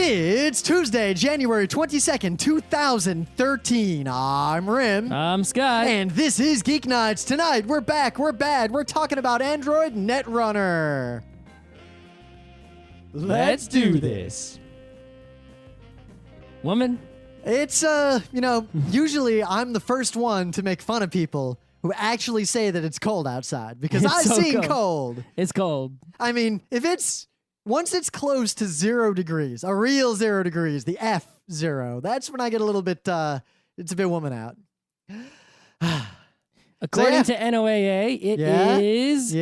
It's Tuesday, January 22nd, 2013. I'm Rim. I'm Scott. And this is Geeknights. Tonight, we're back, we're bad, we're talking about Android Netrunner. Let's do this. Woman? It's, usually I'm the first one to make fun of people who actually say that it's cold outside, because It's I've so seen cold. cold. It's cold. I mean, once it's close to 0 degrees, a real 0 degrees, the F0, that's when I get a little bit, it's a bit woman out. According to NOAA, it is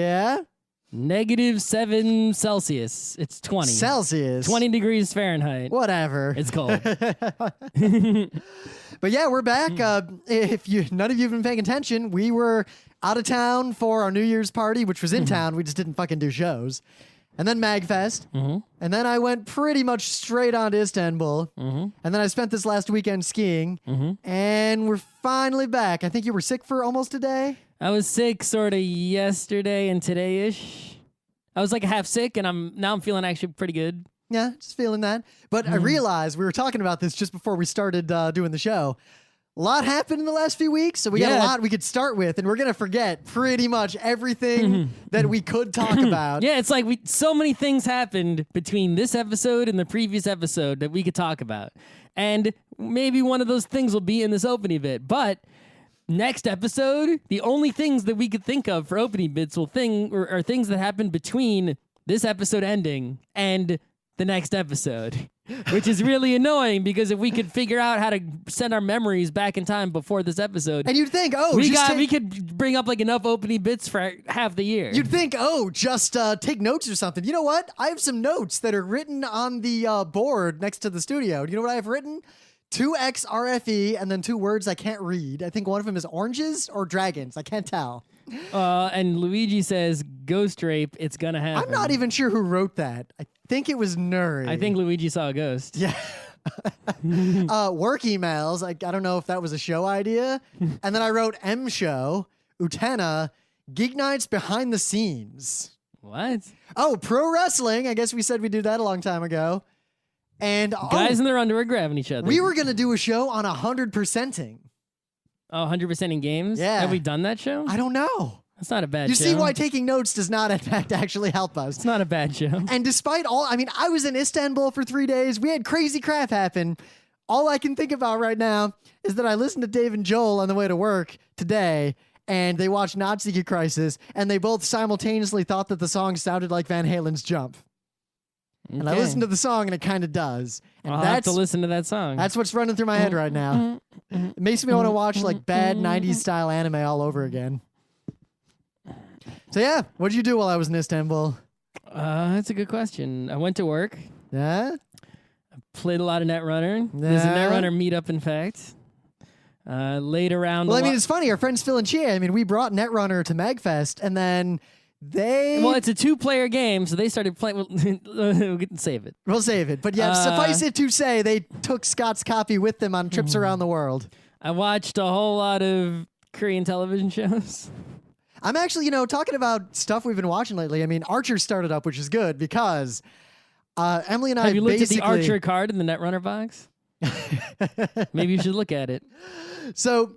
-7 Celsius. It's 20. Celsius. 20 degrees Fahrenheit. Whatever. It's cold. But yeah, we're back. If none of you have been paying attention, we were out of town for our New Year's party, which was in town. We just didn't fucking do shows. And then MagFest. And then I went pretty much straight on to Istanbul. And then I spent this last weekend skiing. And we're finally back. I think you were sick for almost a day. I was sick sort of yesterday and today-ish. I was like half sick, and now I'm feeling actually pretty good. Yeah, just feeling that. But I realized we were talking about this just before we started doing the show. A lot happened in the last few weeks, so we got a lot we could start with, and we're going to forget pretty much everything that we could talk about. Yeah, it's like so many things happened between this episode and the previous episode that we could talk about. And maybe one of those things will be in this opening bit. But next episode, the only things that we could think of for opening bits are things that happened between this episode ending and the next episode, which is really annoying, because if we could figure out how to send our memories back in time before this episode, and you'd think, we could bring up like enough opening bits for half the year. You'd think, just take notes or something. You know what? I have some notes that are written on the board next to the studio. Do you know what I have written? 2XRFE and then 2 words I can't read. I think one of them is oranges or dragons. I can't tell. And Luigi says, ghost rape, it's gonna happen. I'm not even sure who wrote that. I think it was Nuri. I think Luigi saw a ghost. Yeah. Work emails. I don't know if that was a show idea. And then I wrote M Show, Utena, Geeknights behind the scenes. What? Oh, pro wrestling. I guess we said we'd do that a long time ago. And guys in their underwear grabbing each other. We were going to do a show on 100%ing. Oh, 100% in games? Yeah. Have we done that show? I don't know. That's not a bad show. You see why taking notes does not, in fact, actually help us. It's not a bad show. And despite I was in Istanbul for 3 days. We had crazy crap happen. All I can think about right now is that I listened to Dave and Joel on the way to work today, and they watched Nazi Crisis, and they both simultaneously thought that the song sounded like Van Halen's Jump. And I listened to the song, and it kind of does. And I'll have to listen to that song. That's what's running through my head right now. It makes me want to watch like bad 90s style anime all over again. So yeah, what did you do while I was in Istanbul? That's a good question. I went to work. Yeah? Played a lot of Netrunner. There's a Netrunner meetup, in fact. Laid around. Well, it's funny. Our friends Phil and Chia, we brought Netrunner to MagFest, and then Well, it's a 2-player game, so they started playing. We'll save it. We'll save it. But yeah, suffice it to say, they took Scott's copy with them on trips around the world. I watched a whole lot of Korean television shows. I'm actually, talking about stuff we've been watching lately. Archer started up, which is good because Emily and I Have you looked at the Archer card in the Netrunner box? Maybe you should look at it. So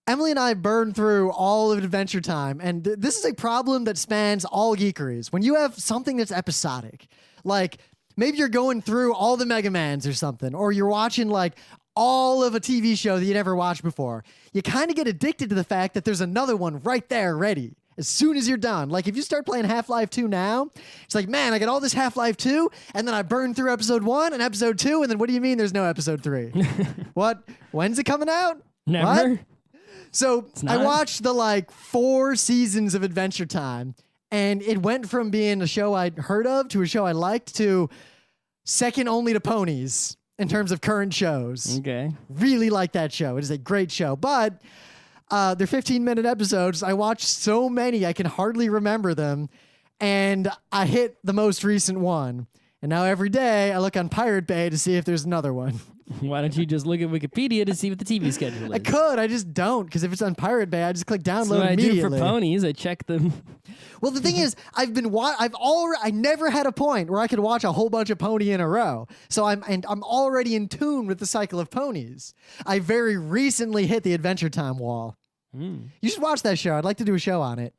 Emily and I burned through all of Adventure Time, and this is a problem that spans all geekeries. When you have something that's episodic, like maybe you're going through all the Mega Mans or something, or you're watching like all of a TV show that you never watched before, you kind of get addicted to the fact that there's another one right there ready as soon as you're done. Like if you start playing Half-Life 2 now, it's like, man, I got all this Half-Life 2, and then I burned through episode 1 and episode 2, and then what do you mean there's no episode 3? What? When's it coming out? Never. What? So I watched the 4 seasons of Adventure Time, and it went from being a show I'd heard of to a show I liked to second only to Ponies in terms of current shows. Okay. Really like that show. It is a great show, but they're 15-minute episodes. I watched so many I can hardly remember them, and I hit the most recent one. And now every day I look on Pirate Bay to see if there's another one. Why don't you just look at Wikipedia to see what the TV schedule is? I could. I just don't, because if it's on Pirate Bay, I just click download That's what I do immediately. for ponies. I check them. Well, the thing is, I never had a point where I could watch a whole bunch of pony in a row. So I'm already in tune with the cycle of ponies. I very recently hit the Adventure Time wall. You should watch that show. I'd like to do a show on it.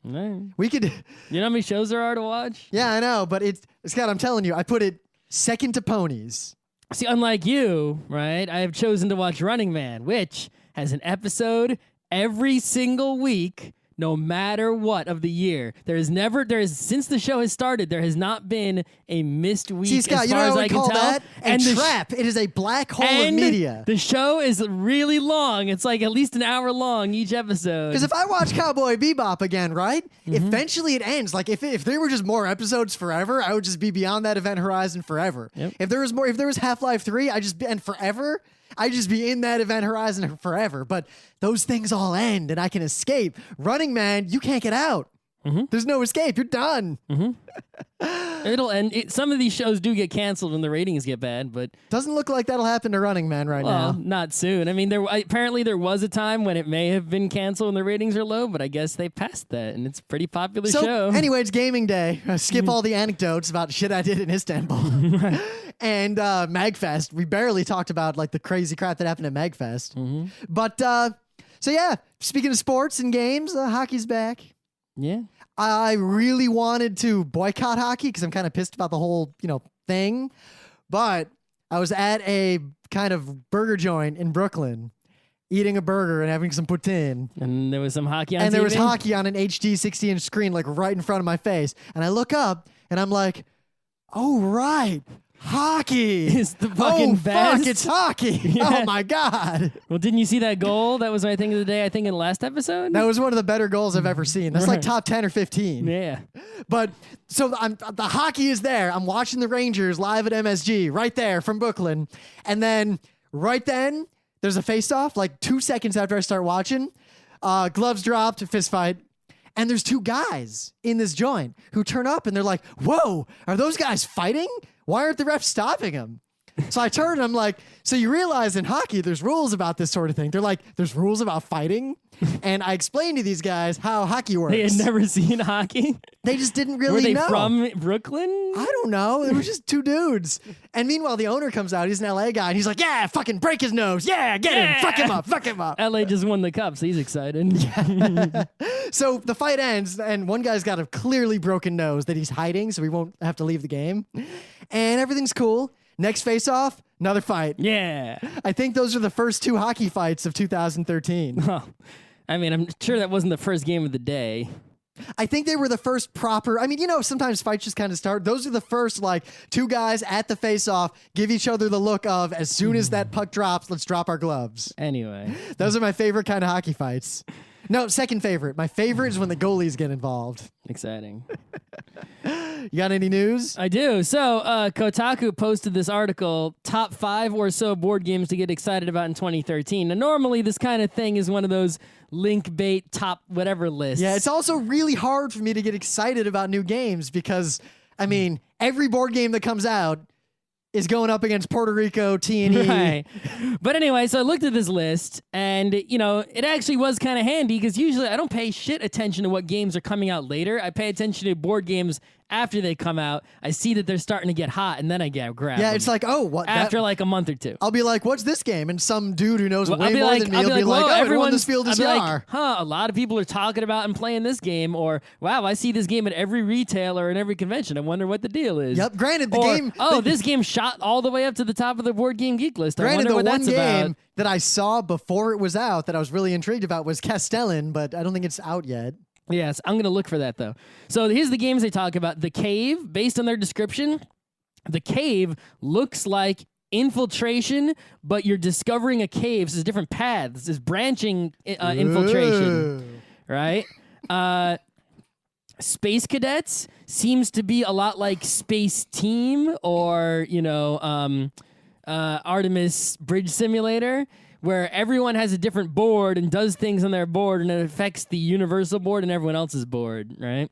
We could. You know how many shows there are to watch? Yeah, I know, but Scott, I'm telling you, I put it second to ponies. See, unlike you, right, I have chosen to watch Running Man, which has an episode every single week, no matter what of the year. Since the show has started, there has not been a missed week. See, Scott, as you know far what as we I can call tell. that? A trap. It is a black hole of media. The show is really long. It's like at least an hour long each episode. Because if I watch Cowboy Bebop again, right? Eventually it ends. Like if there were just more episodes forever, I would just be beyond that event horizon forever. Yep. If there was Half-Life 3, I'd just be in that event horizon forever. But those things all end and I can escape. Running Man, you can't get out. There's no escape. You're done. It'll end. Some of these shows do get canceled when the ratings get bad, but Doesn't look like that'll happen to Running Man right now. not soon. I mean, apparently there was a time when it may have been canceled when the ratings are low, but I guess they passed that, and it's a pretty popular So show. anyway, it's gaming day. Skip all the anecdotes about shit I did in Istanbul. And MagFest. We barely talked about like the crazy crap that happened at MagFest. But so yeah, speaking of sports and games, hockey's back. Yeah. I really wanted to boycott hockey because I'm kind of pissed about the whole, thing. But I was at a kind of burger joint in Brooklyn, eating a burger and having some poutine. And there was some hockey on And there was TV? hockey on an HD 60-inch screen, like right in front of my face. And I look up and I'm like, oh, right. Hockey It's the fucking best. Fuck, it's hockey. Yeah. Oh my God. Well, didn't you see that goal? That was my thing of the day, I think, in the last episode? That was one of the better goals I've ever seen. That's like top 10 or 15. Yeah. But so the hockey is there. I'm watching the Rangers live at MSG right there from Brooklyn. And then right then there's a face-off like 2 seconds after I start watching. Gloves dropped, fist fight. And there's two guys in this joint who turn up and they're like, whoa, are those guys fighting? Why aren't the refs stopping them? So I turn and I'm like, so you realize in hockey, there's rules about this sort of thing. They're like, there's rules about fighting. And I explained to these guys how hockey works. They had never seen hockey? They just didn't really Were they know. from Brooklyn? I don't know. It was just two dudes. And meanwhile, the owner comes out. He's an LA guy. And he's like, yeah, fucking break his nose. Yeah, get him. Fuck him up. Fuck him up. LA just won the cup, so he's excited. So the fight ends, and one guy's got a clearly broken nose that he's hiding, so he won't have to leave the game. And everything's cool. Next face-off, another fight. Yeah. I think those are the first two hockey fights of 2013. Well, I mean, I'm sure that wasn't the first game of the day. I think they were the first proper. I mean, sometimes fights just kind of start. Those are the first, like, two guys at the face-off give each other the look of, as soon as that puck drops, let's drop our gloves. Anyway. Those are my favorite kind of hockey fights. No, second favorite. My favorite is when the goalies get involved. Exciting. You got any news? I do. So, Kotaku posted this article, top 5 or so board games to get excited about in 2013. Now, normally this kind of thing is one of those link bait top whatever lists. Yeah, it's also really hard for me to get excited about new games because, I mean, every board game that comes out is going up against Puerto Rico, T&E. Right. But anyway, so I looked at this list, and, it actually was kind of handy because usually I don't pay shit attention to what games are coming out later. I pay attention to board games after they come out. I see that they're starting to get hot, and then I grab Yeah, them. it's like, oh, what? After like a month or two. I'll be like, what's this game? And some dude who knows way I'll be more like, than me I'll will be like, whoa, oh, everyone everyone's this field is I'll be Yar. like, a lot of people are talking about and playing this game, or wow, I see this game at every retailer and every convention. I wonder what the deal is. Yep, granted, the Or, game... this game shot all the way up to the top of the Board Game Geek list. I Granted, wonder the what one that's game about. that I saw before it was out that I was really intrigued about was Castellan, but I don't think it's out yet. Yes, I'm going to look for that, though. So here's the games they talk about. The Cave, based on their description, The Cave looks like infiltration, but you're discovering a cave. So there's different paths. There's branching infiltration, right? Space Cadets seems to be a lot like Space Team or, Artemis Bridge Simulator, where everyone has a different board and does things on their board, and it affects the universal board and everyone else's board, right?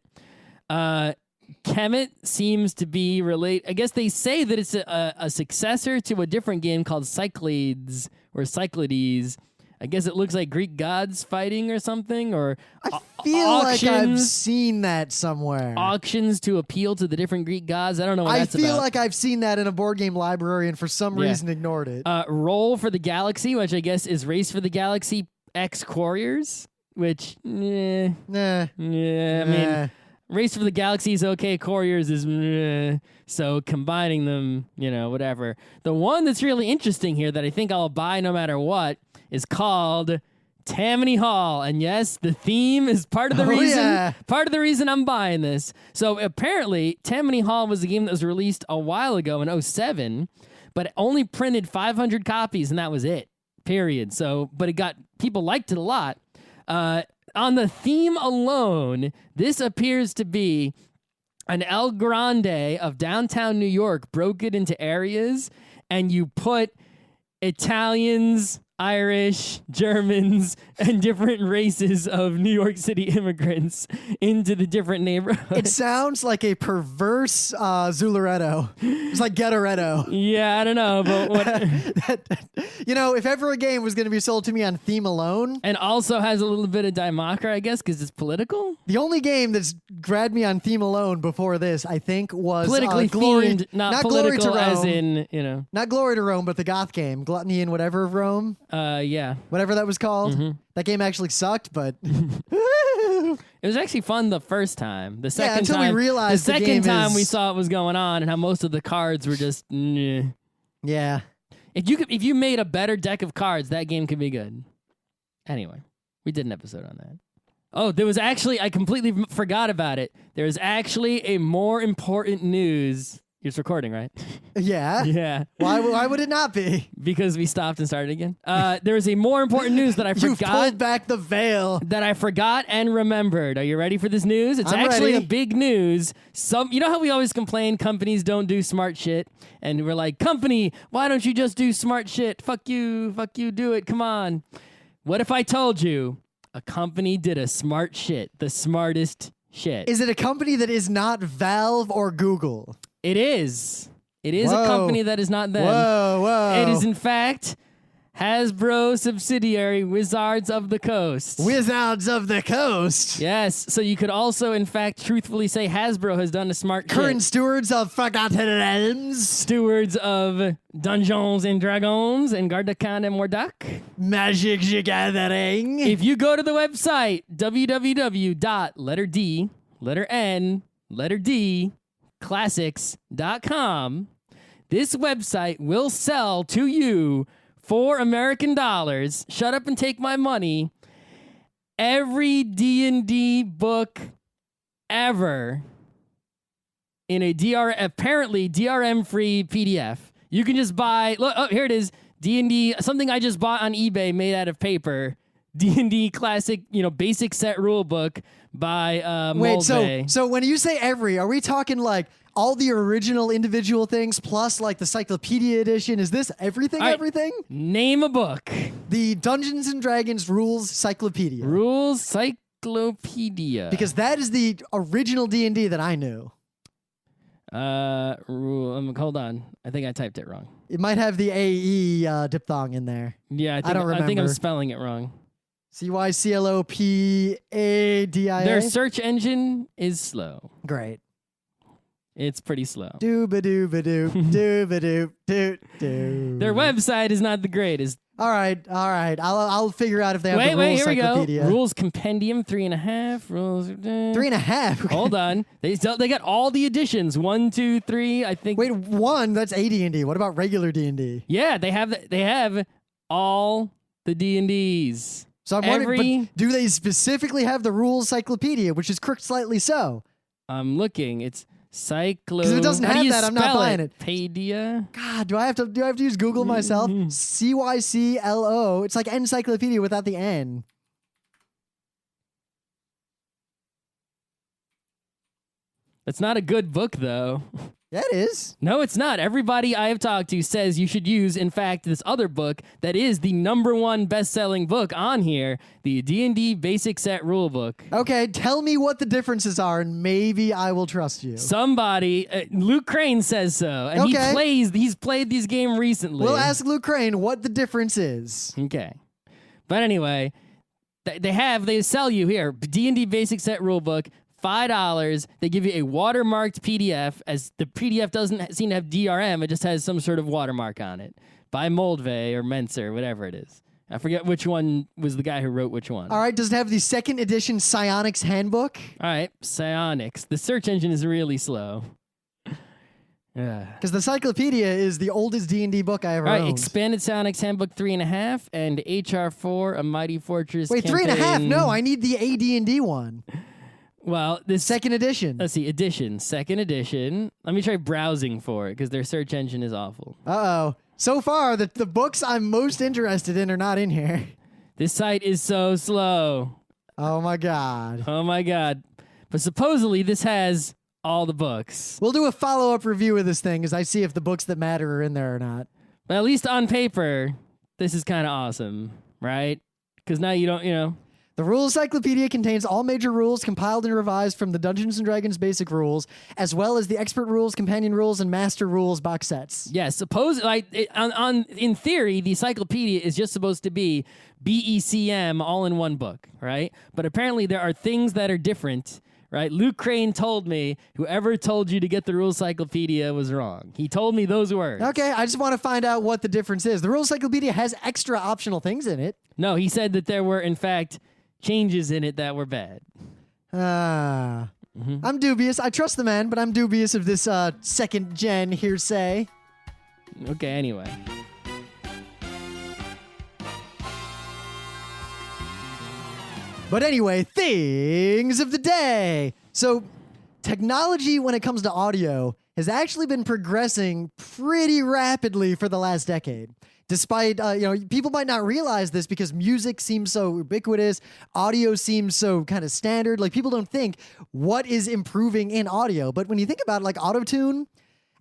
Kemet seems to be I guess they say that it's a successor to a different game called Cyclades or Cyclades. I guess it looks like Greek gods fighting or something, or I feel like I've seen that somewhere. Auctions to appeal to the different Greek gods. I don't know what that's about. I feel like I've seen that in a board game library and for some reason ignored it. Roll for the Galaxy, which I guess is Race for the Galaxy X Couriers, which, I mean, Race for the Galaxy is okay, Couriers is so combining them, whatever. The one that's really interesting here that I think I'll buy no matter what is called Tammany Hall. And yes, the theme is part of the reason I'm buying this. So apparently Tammany Hall was a game that was released a while ago in 2007, but it only printed 500 copies and that was it. Period. So, but people liked it a lot. On the theme alone, this appears to be an El Grande of downtown New York broken into areas, and you put Italians, Irish, Germans, and different races of New York City immigrants into the different neighborhoods. It sounds like a perverse Zularetto. It's like Ghettoretto. Yeah, I don't know, but what... if ever a game was going to be sold to me on theme alone... And also has a little bit of Daimaka, I guess, because it's political? The only game that's grabbed me on theme alone before this, I think, was... Politically themed, not political Glory to Rome. As in, Not Glory to Rome, but the goth game, Gluttony and whatever of Rome. Yeah. Whatever that was called. Mm-hmm. That game actually sucked, but... It was actually fun the first time. The second until time, we realized the second time is... we saw what was going on and how most of the cards were just... Yeah. If you made a better deck of cards, that game could be good. Anyway, we did an episode on that. Oh, there was actually... I completely forgot about it. There is actually a more important news... It's recording, right? Yeah. Yeah. Why would it not be? Because we stopped and started again. There is a more important news that I forgot. You pulled back the veil. That I forgot and remembered. Are you ready for this news? It's I'm actually ready. a big news. You know how we always complain companies don't do smart shit? And we're like, company, why don't you just do smart shit? Fuck you, do it, come on. What if I told you a company did a smart shit, the smartest shit? Is it a company that is not Valve or Google? It is. It is Whoa. a company that is not them. Whoa. It is, in fact, Hasbro subsidiary Wizards of the Coast. Wizards of the Coast. Yes. So you could also, in fact, truthfully say Hasbro has done a smart Current shit. stewards of Forgotten Realms. Stewards of Dungeons and Dragons and Gardakan and Mordak. Magic the Gathering. If you go to the website, classics.com, this website will sell to you for American dollars, shut up and take my money, every D&D book ever in a apparently DRM-free PDF. You can just buy, look, oh, here it is, D&D, something I just bought on eBay made out of paper. D&D classic, basic set rule book by Mulvey. Wait, so when you say every, are we talking like all the original individual things plus like the Cyclopedia edition? Is this everything, All right, everything? Name a book. The Dungeons and Dragons Rules Cyclopedia. Rules Cyclopedia. Because that is the original D&D that I knew. Hold on. I think I typed it wrong. It might have the AE diphthong in there. Yeah, I don't remember. I think I'm spelling it wrong. CYCLOPADIA. Their search engine is slow. Great. It's pretty slow. Dooba-dooba-doop, dooba-doop-doop-doo. Their website is not the greatest. All right. I'll figure out if they have the Wait, Rules here we go. Cyclopedia. Rules Compendium 3.5. Rules 3.5. Hold on. They got all the editions. 1, 2, 3. I think. Wait, 1. That's AD&D. What about regular D&D? Yeah, they have all the D&Ds. So I'm wondering, but do they specifically have the Rules Cyclopedia, which is crooked slightly so? I'm looking. It's Cyclo. Because if it doesn't have that, I'm not buying it. Pedia. God, do I have to use Google myself? CYCLO. It's like encyclopedia without the N. It's not a good book though. Yeah, it is. No, it's not. Everybody I have talked to says you should use, in fact, this other book that is the #1 best-selling book on here, the D&D Basic Set Rulebook. Okay, tell me what the differences are, and maybe I will trust you. Somebody, Luke Crane says so, and Okay. he's played these games recently. We'll ask Luke Crane what the difference is. Okay. But anyway, they sell you here, D&D Basic Set Rulebook, $5. They give you a watermarked PDF, as the PDF doesn't seem to have DRM. It just has some sort of watermark on it by Moldvay or Menser, whatever it is. I forget which one was the guy who wrote which one. All right, does it have the 2nd edition Psionics Handbook? All right, Psionics. The search engine is really slow. Because the Cyclopedia is the oldest D&D book I ever All right, owned. Expanded Psionics Handbook 3.5 and HR4, A Mighty Fortress Wait, campaign. 3.5? No, I need the AD&D one. Well, this 2nd edition. Let's see, edition, 2nd edition. Let me try browsing for it because their search engine is awful. Uh-oh. So far, the books I'm most interested in are not in here. This site is so slow. Oh, my God. Oh my God. But supposedly this has all the books. We'll do a follow-up review of this thing as I see if the books that matter are in there or not. But at least on paper, this is kind of awesome, right? Because now you don't. The Rules Cyclopedia contains all major rules compiled and revised from the Dungeons & Dragons basic rules, as well as the Expert Rules, Companion Rules, and Master Rules box sets. Yeah, in theory, the Cyclopedia is just supposed to be BECM all in one book, right? But apparently there are things that are different, right? Luke Crane told me, whoever told you to get the Rules Cyclopedia was wrong. He told me those words. Okay, I just want to find out what the difference is. The Rules Cyclopedia has extra optional things in it. No, he said that there were, in fact, changes in it that were bad. I'm dubious. I trust the man, but I'm dubious of this 2nd gen hearsay. Okay, anyway. But anyway, things of the day. So technology when it comes to audio has actually been progressing pretty rapidly for the last decade. Despite, people might not realize this because music seems so ubiquitous, audio seems so kind of standard. Like, people don't think what is improving in audio. But when you think about it, like autotune,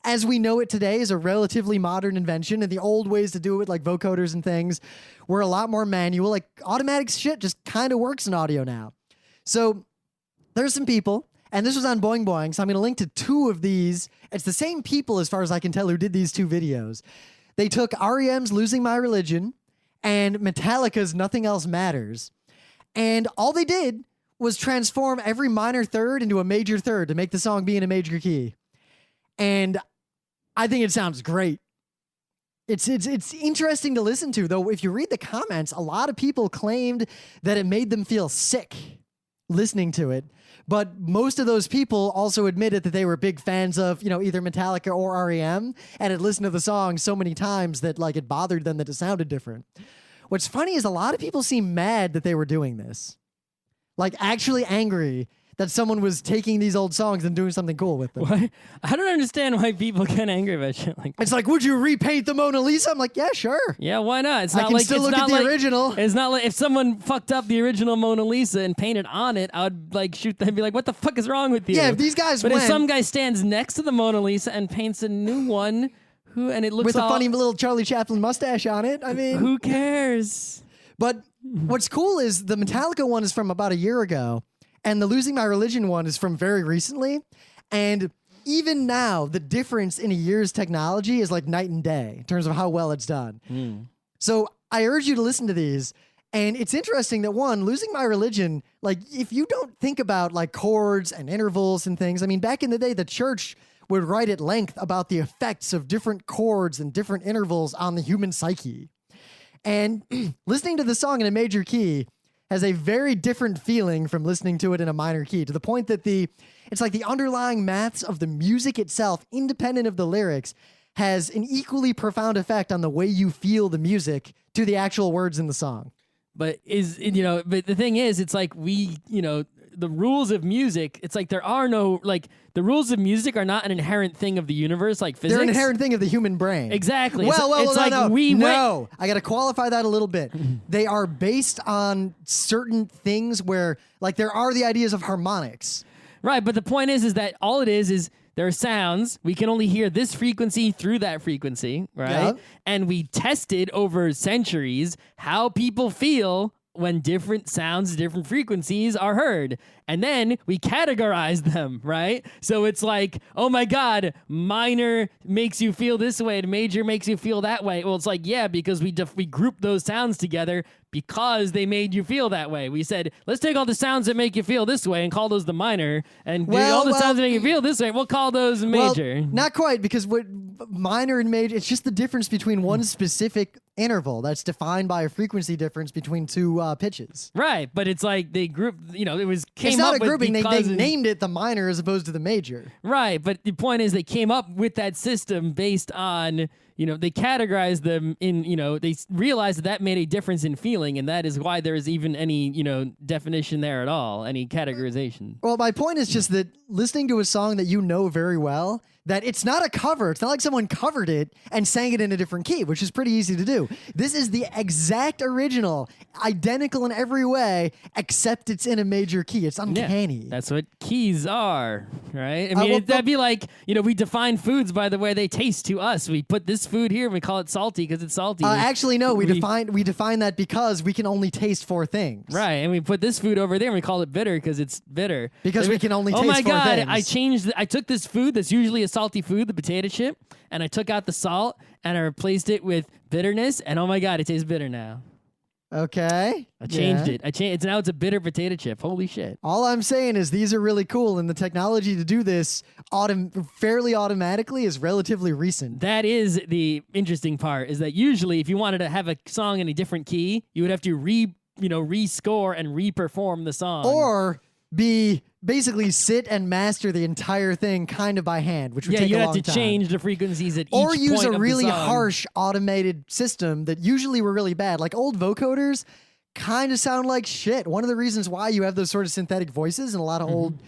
as we know it today, is a relatively modern invention. And the old ways to do it, like vocoders and things, were a lot more manual. Like, automatic shit just kind of works in audio now. So there's some people, and this was on Boing Boing, so I'm going to link to 2 of these. It's the same people, as far as I can tell, who did these 2 videos. They took REM's Losing My Religion and Metallica's Nothing Else Matters, and all they did was transform every minor third into a major third to make the song be in a major key. And I think it sounds great. It's interesting to listen to, though. If you read the comments, a lot of people claimed that it made them feel sick listening to it. But most of those people also admitted that they were big fans of, either Metallica or REM, and had listened to the song so many times that, like, it bothered them that it sounded different. What's funny is a lot of people seem mad that they were doing this. Like, actually angry that someone was taking these old songs and doing something cool with them. What? I don't understand why people get angry about shit like that. It's like, would you repaint the Mona Lisa? I'm like, yeah, sure. Yeah, why not? It's I not can like still it's look not at the like, original. It's not like if someone fucked up the original Mona Lisa and painted on it, I would like shoot them and be like, "What the fuck is wrong with you?" Yeah, if these guys But went, if some guy stands next to the Mona Lisa and paints a new one, and it looks with a all, funny little Charlie Chaplin mustache on it, I mean, who cares? But what's cool is the Metallica one is from about a year ago, and the Losing My Religion one is from very recently. And even now, the difference in a year's technology is like night and day in terms of how well it's done. So I urge you to listen to these. And it's interesting that, one, Losing My Religion, like, if you don't think about like chords and intervals and things, I mean, back in the day, the church would write at length about the effects of different chords and different intervals on the human psyche. And listening to the song in a major key has a very different feeling from listening to it in a minor key, to the point that it's like the underlying maths of the music itself, independent of the lyrics, has an equally profound effect on the way you feel the music to the actual words in the song. But but the thing is, it's like the rules of music, it's like there are no, like, the rules of music are not an inherent thing of the universe, like physics. They're an inherent thing of the human brain. Exactly. Well, it's no. I got to qualify that a little bit. They are based on certain things where, like, there are the ideas of harmonics. Right, but the point is that all it is there are sounds. We can only hear this frequency through that frequency, right? Yep. And we tested over centuries how people feel when different sounds, different frequencies are heard. And then we categorize them, right? So it's like, oh my God, minor makes you feel this way and major makes you feel that way. Well, it's like, yeah, because we group those sounds together because they made you feel that way. We said, let's take all the sounds that make you feel this way and call those the minor, and all the sounds that make you feel this way, we'll call those major. Well, not quite, because what minor and major, it's just the difference between one specific interval that's defined by a frequency difference between two pitches. Right, but it's like they grouped, it was came It's not up a grouping. with They named it the minor as opposed to the major. Right, but the point is they came up with that system based on, they categorized them in, they realized that made a difference in feeling, and that is why there is even any, definition there at all, any categorization. Well, my point is just that listening to a song that you know very well, that it's not a cover. It's not like someone covered it and sang it in a different key, which is pretty easy to do. This is the exact original, identical in every way, except it's in a major key. It's uncanny. Yeah, that's what keys are, right? I mean, that'd be like, we define foods by the way they taste to us. We put this food here and we call it salty because it's salty. Actually, no, we define that because we can only taste 4 things. Right, and we put this food over there and we call it bitter because it's bitter. Because we can only taste 4 things. Oh my God, I took this food that's usually a salty food, the potato chip, and I took out the salt and I replaced it with bitterness, and oh my God, it tastes bitter now. Okay. I changed it. Now it's a bitter potato chip. Holy shit. All I'm saying is these are really cool, and the technology to do this fairly automatically is relatively recent. That is the interesting part, is that usually if you wanted to have a song in a different key, you would have to rescore and re-perform the song. Or basically sit and master the entire thing kind of by hand, which would take a long time. You have to change the frequencies at each point or use a of really the song. harsh automated system that usually were really bad. Like old vocoders kind of sound like shit. One of the reasons why you have those sort of synthetic voices in a lot of old,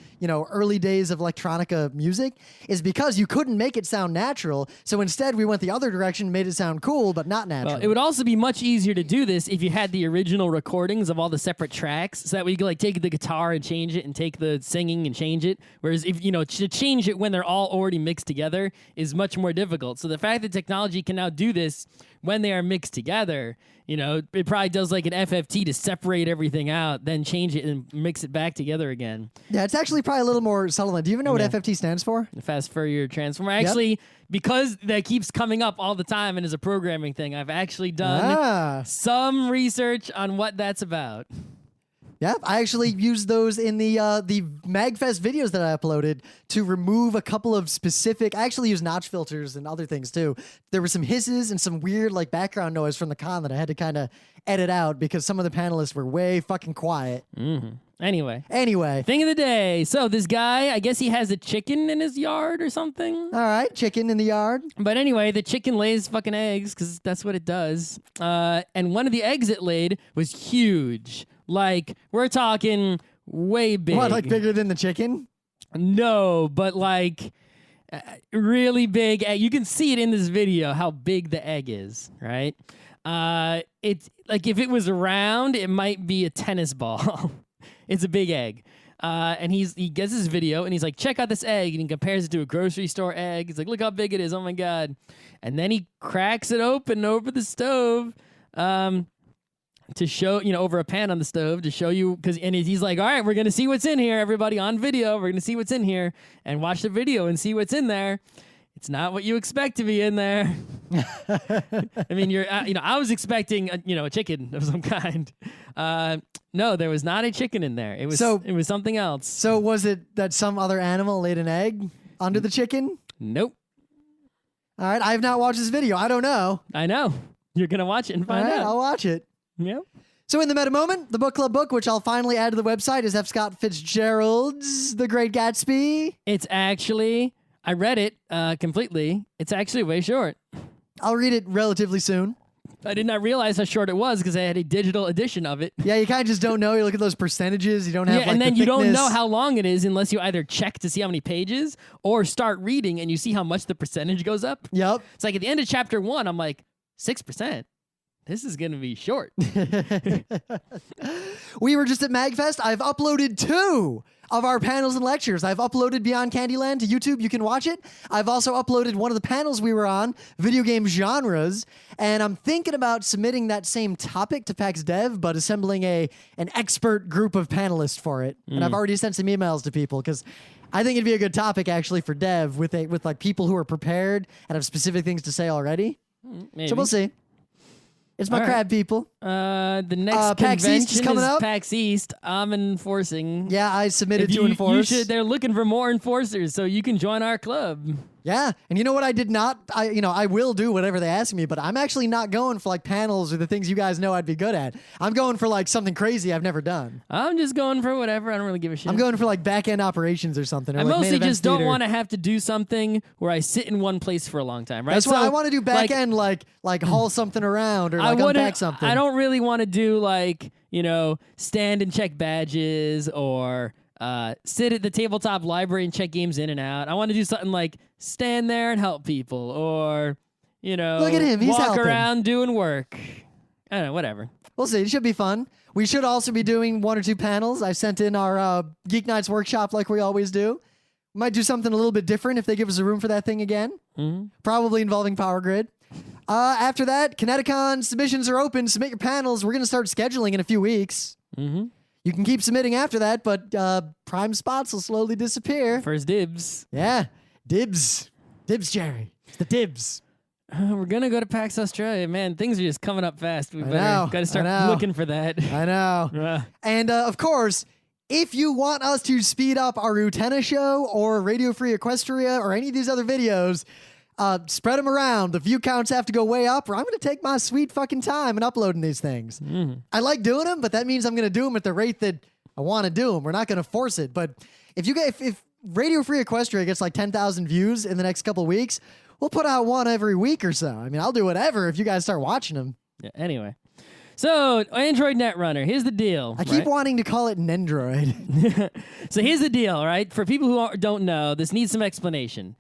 early days of electronica music is because you couldn't make it sound natural. So instead we went the other direction and made it sound cool, but not natural. Well, it would also be much easier to do this if you had the original recordings of all the separate tracks, so that we could take the guitar and change it and take the singing and change it. Whereas if, to change it when they're all already mixed together is much more difficult. So the fact that technology can now do this when they are mixed together, it probably does like an FFT to separate everything out, then change it and mix it back together again. Yeah, it's actually probably a little more subtle. Do you even know what FFT stands for? Fast Fourier Transform. Actually, because that keeps coming up all the time and is a programming thing, I've actually done some research on what that's about. Yeah, I actually used those in the MagFest videos that I uploaded to remove a couple of specific. I actually used notch filters and other things too. There were some hisses and some weird background noise from the con that I had to kind of edit out because some of the panelists were way fucking quiet. Mm-hmm. Anyway, thing of the day. So this guy, I guess he has a chicken in his yard or something. All right, chicken in the yard. But anyway, the chicken lays fucking eggs because that's what it does. And one of the eggs it laid was huge. Like, we're talking way big. What, like bigger than the chicken? No, but really big egg. You can see it in this video how big the egg is, right? It's like if it was round, it might be a tennis ball. It's a big egg. And he gets this video and he's like, check out this egg. And he compares it to a grocery store egg. He's like, look how big it is. Oh my God. And then he cracks it open over the stove. To show, over a pan on the stove to show you, and he's like, all right, we're going to see what's in here, everybody, on video. We're going to see what's in here and watch the video and see what's in there. It's not what you expect to be in there. I mean, I was expecting, a chicken of some kind. No, there was not a chicken in there. It was something else. So was it that some other animal laid an egg under the chicken? Nope. All right, I have not watched this video. I don't know. I know. You're going to watch it and find out. I'll watch it. Yep. So in the meta moment, the book club book, which I'll finally add to the website, is F. Scott Fitzgerald's The Great Gatsby. It's actually, I read it completely. It's actually way short. I'll read it relatively soon. I did not realize how short it was because I had a digital edition of it. Yeah, you kind of just don't know. You look at those percentages. You don't have and then you don't know how long it is unless you either check to see how many pages or start reading and you see how much the percentage goes up. Yep. It's like at the end of chapter 1, I'm like, 6%. This is going to be short. We were just at MagFest. I've uploaded 2 of our panels and lectures. I've uploaded Beyond Candyland to YouTube. You can watch it. I've also uploaded one of the panels we were on, video game genres, and I'm thinking about submitting that same topic to PAX Dev, but assembling an expert group of panelists for it. And I've already sent some emails to people because I think it'd be a good topic actually for Dev with like people who are prepared and have specific things to say already. Maybe. So we'll see. It's my All right. crab people. The next PAX convention East is coming up. PAX East. I'm enforcing. Yeah, I submitted If to you enforce. should. They're looking for more enforcers, so you can join our club. Yeah, and you know what I did not? I will do whatever they ask me, but I'm actually not going for like panels or the things you guys know I'd be good at. I'm going for like something crazy I've never done. I'm just going for whatever. I don't really give a shit. I'm going for like back end operations or something. Or I like mostly main events just don't theater. want to have to do something where I sit in one place for a long time, right? That's why So, I want to do back like, end, like haul something around or I like wouldn't- unpack something. I don't really want to do like, stand and check badges or sit at the tabletop library and check games in and out. I want to do something like stand there and help people or, Look at him, he's walk helping. around doing work. I don't know, whatever. We'll see. It should be fun. We should also be doing 1 or 2 panels. I sent in our Geeknights workshop like we always do. We might do something a little bit different if they give us a room for that thing again. Mm-hmm. Probably involving Power Grid. After that, Kineticon submissions are open. Submit your panels. We're going to start scheduling in a few weeks. Mm-hmm. You can keep submitting after that, but prime spots will slowly disappear. First dibs. Yeah. Dibs. Dibs, Jerry. It's the dibs. We're gonna go to PAX Australia, man. Things are just coming up fast. We I better know, gotta start I know. looking for that. I know. Uh, And of course, if you want us to speed up our Utena show or Radio Free Equestria or any of these other videos, spread them around. The view counts have to go way up, or I'm going to take my sweet fucking time and uploading these things. I like doing them, but that means I'm going to do them at the rate that I want to do them. We're not going to force it. But if Radio Free Equestria gets like 10,000 views in the next couple weeks, we'll put out one every week or so. I mean, I'll do whatever if you guys start watching them. yeah, anyway. So, Android Netrunner, here's the deal. I keep wanting to call it Nendroid. So here's the deal, all right? For people who don't know, this needs some explanation.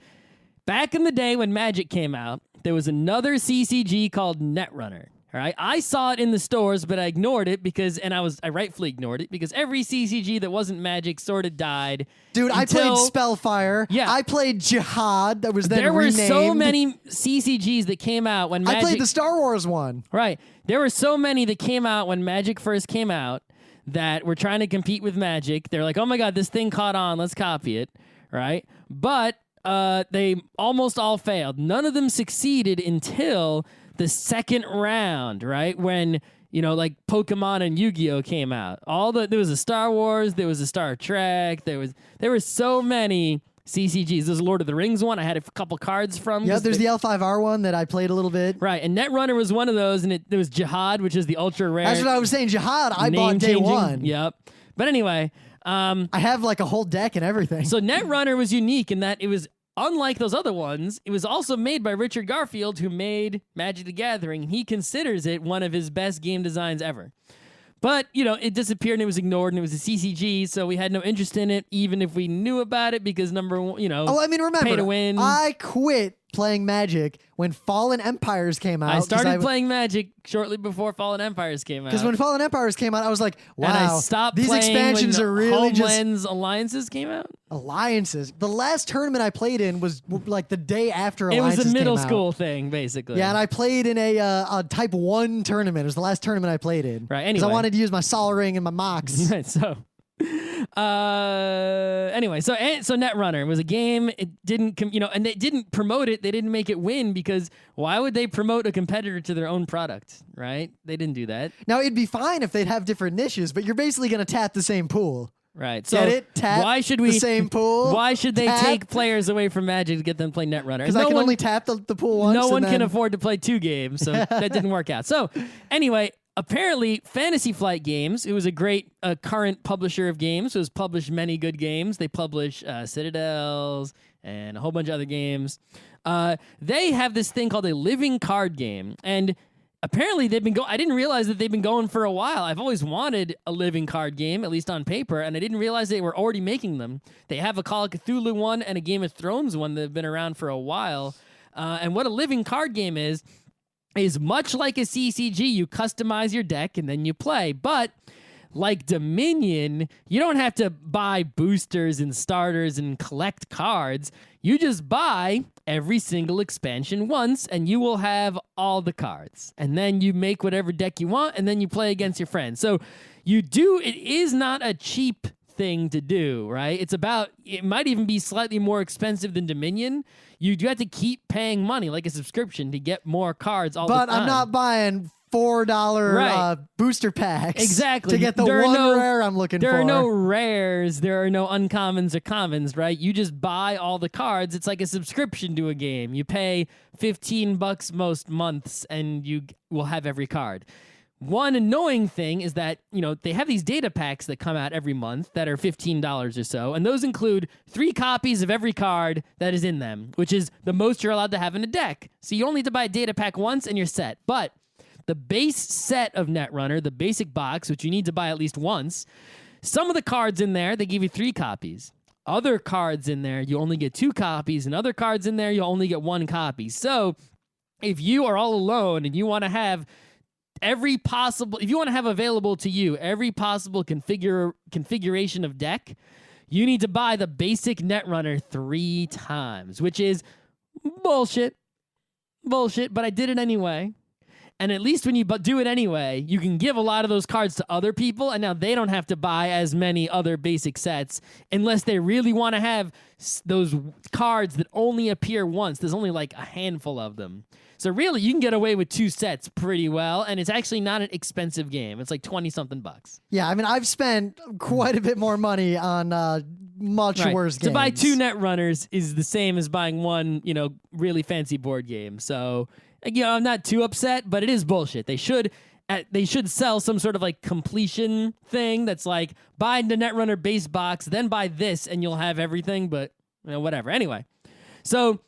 Back in the day when Magic came out, there was another CCG called Netrunner. All right, I saw it in the stores, but I ignored it I rightfully ignored it because every CCG that wasn't Magic sort of died. Dude, I played until- Spellfire. Yeah. I played Jihad that was then There were renamed. so many CCGs that came out when Magic. I played the Star Wars one. Right. There were so many that came out when Magic first came out that were trying to compete with Magic. They're like, oh my God, this thing caught on. Let's copy it. Right. But they almost all failed. None of them succeeded until the second round, right? When, like Pokemon and Yu-Gi-Oh came out. There was a Star Wars, there was a Star Trek, there were so many CCGs. There's a Lord of the Rings one I had a couple cards from. Yeah, there's the L5R one that I played a little bit. Right, and Netrunner was one of those, and there was Jihad, which is the ultra rare. That's what I was saying. Jihad, I bought day name-changing. one. Yep. But anyway, I have like a whole deck and everything. so Netrunner was unique in that it was unlike those other ones. It was also made by Richard Garfield, who made Magic the Gathering. He considers it one of his best game designs ever. But, it disappeared and it was ignored and it was a CCG, so we had no interest in it, even if we knew about it because number one, Oh, I mean, remember, pay to win. I quit playing Magic when Fallen Empires came out. I started playing Magic shortly before Fallen Empires came out. Because when Fallen Empires came out, I was like, wow, and I stopped these playing expansions when are really just Homeland's Alliances came out. alliances. The last tournament I played in was like the day after It alliances was a middle came out. school thing, basically. Yeah, and I played in a Type 1 tournament. It was the last tournament I played in. Right, Because I anyway. wanted to use my Sol Ring and my Mox. Right, so anyway, so Netrunner was a game. It didn't, and they didn't promote it. They didn't make it win because why would they promote a competitor to their own product, right? They didn't do that, Now, it'd be fine if they'd have different niches, but you're basically going to tap the same pool. right? So Get it? Tap why should we the same pool? Why should they Tap. take players away from Magic to get them to play Netrunner? Because I can only tap the pool once. No and one then... can afford to play 2 games, so that didn't work out. So anyway, apparently Fantasy Flight Games, who is a great current publisher of games, who has published many good games. They publish Citadels and a whole bunch of other games. They have this thing called a living card game, and apparently they've been I didn't realize that they've been going for a while. I've always wanted a living card game, at least on paper, and I didn't realize they were already making them. They have a Call of Cthulhu one and a Game of Thrones one that have been around for a while. And what a living card game is much like a CCG. You customize your deck and then you play. But like Dominion, you don't have to buy boosters and starters and collect cards. You just buy every single expansion once, and you will have all the cards. And then you make whatever deck you want, and then you play against your friends. So it is not a cheap thing to do, right? It might even be slightly more expensive than Dominion. You do have to keep paying money, like a subscription, to get more cards all the time. But I'm not buying $4 booster packs exactly to get the rare I'm looking for. There are no rares. There are no uncommons or commons, right? You just buy all the cards. It's like a subscription to a game. You pay $15 most months, and you will have every card. One annoying thing is that, they have these data packs that come out every month that are $15 or so, and those include 3 copies of every card that is in them, which is the most you're allowed to have in a deck. So you only need to buy a data pack once, and you're set. But the base set of Netrunner, the basic box, which you need to buy at least once, some of the cards in there, they give you 3 copies. Other cards in there, you only get 2 copies, and other cards in there, you only get 1 copy. So if you are all alone and you want to have if you want to have available to you every possible configuration of deck, you need to buy the basic Netrunner 3 times, which is bullshit, but I did it anyway. And at least when you do it anyway, you can give a lot of those cards to other people, and now they don't have to buy as many other basic sets unless they really want to have those cards that only appear once. There's only like a handful of them. So really, you can get away with 2 sets pretty well, and it's actually not an expensive game. It's like 20-something bucks. Yeah, I mean, I've spent quite a bit more money on much worse games. To buy 2 Netrunners is the same as buying one, really fancy board game. So, I'm not too upset, but it is bullshit. They should sell some sort of like completion thing that's like, buy the Netrunner base box, then buy this, and you'll have everything, but whatever. Anyway, so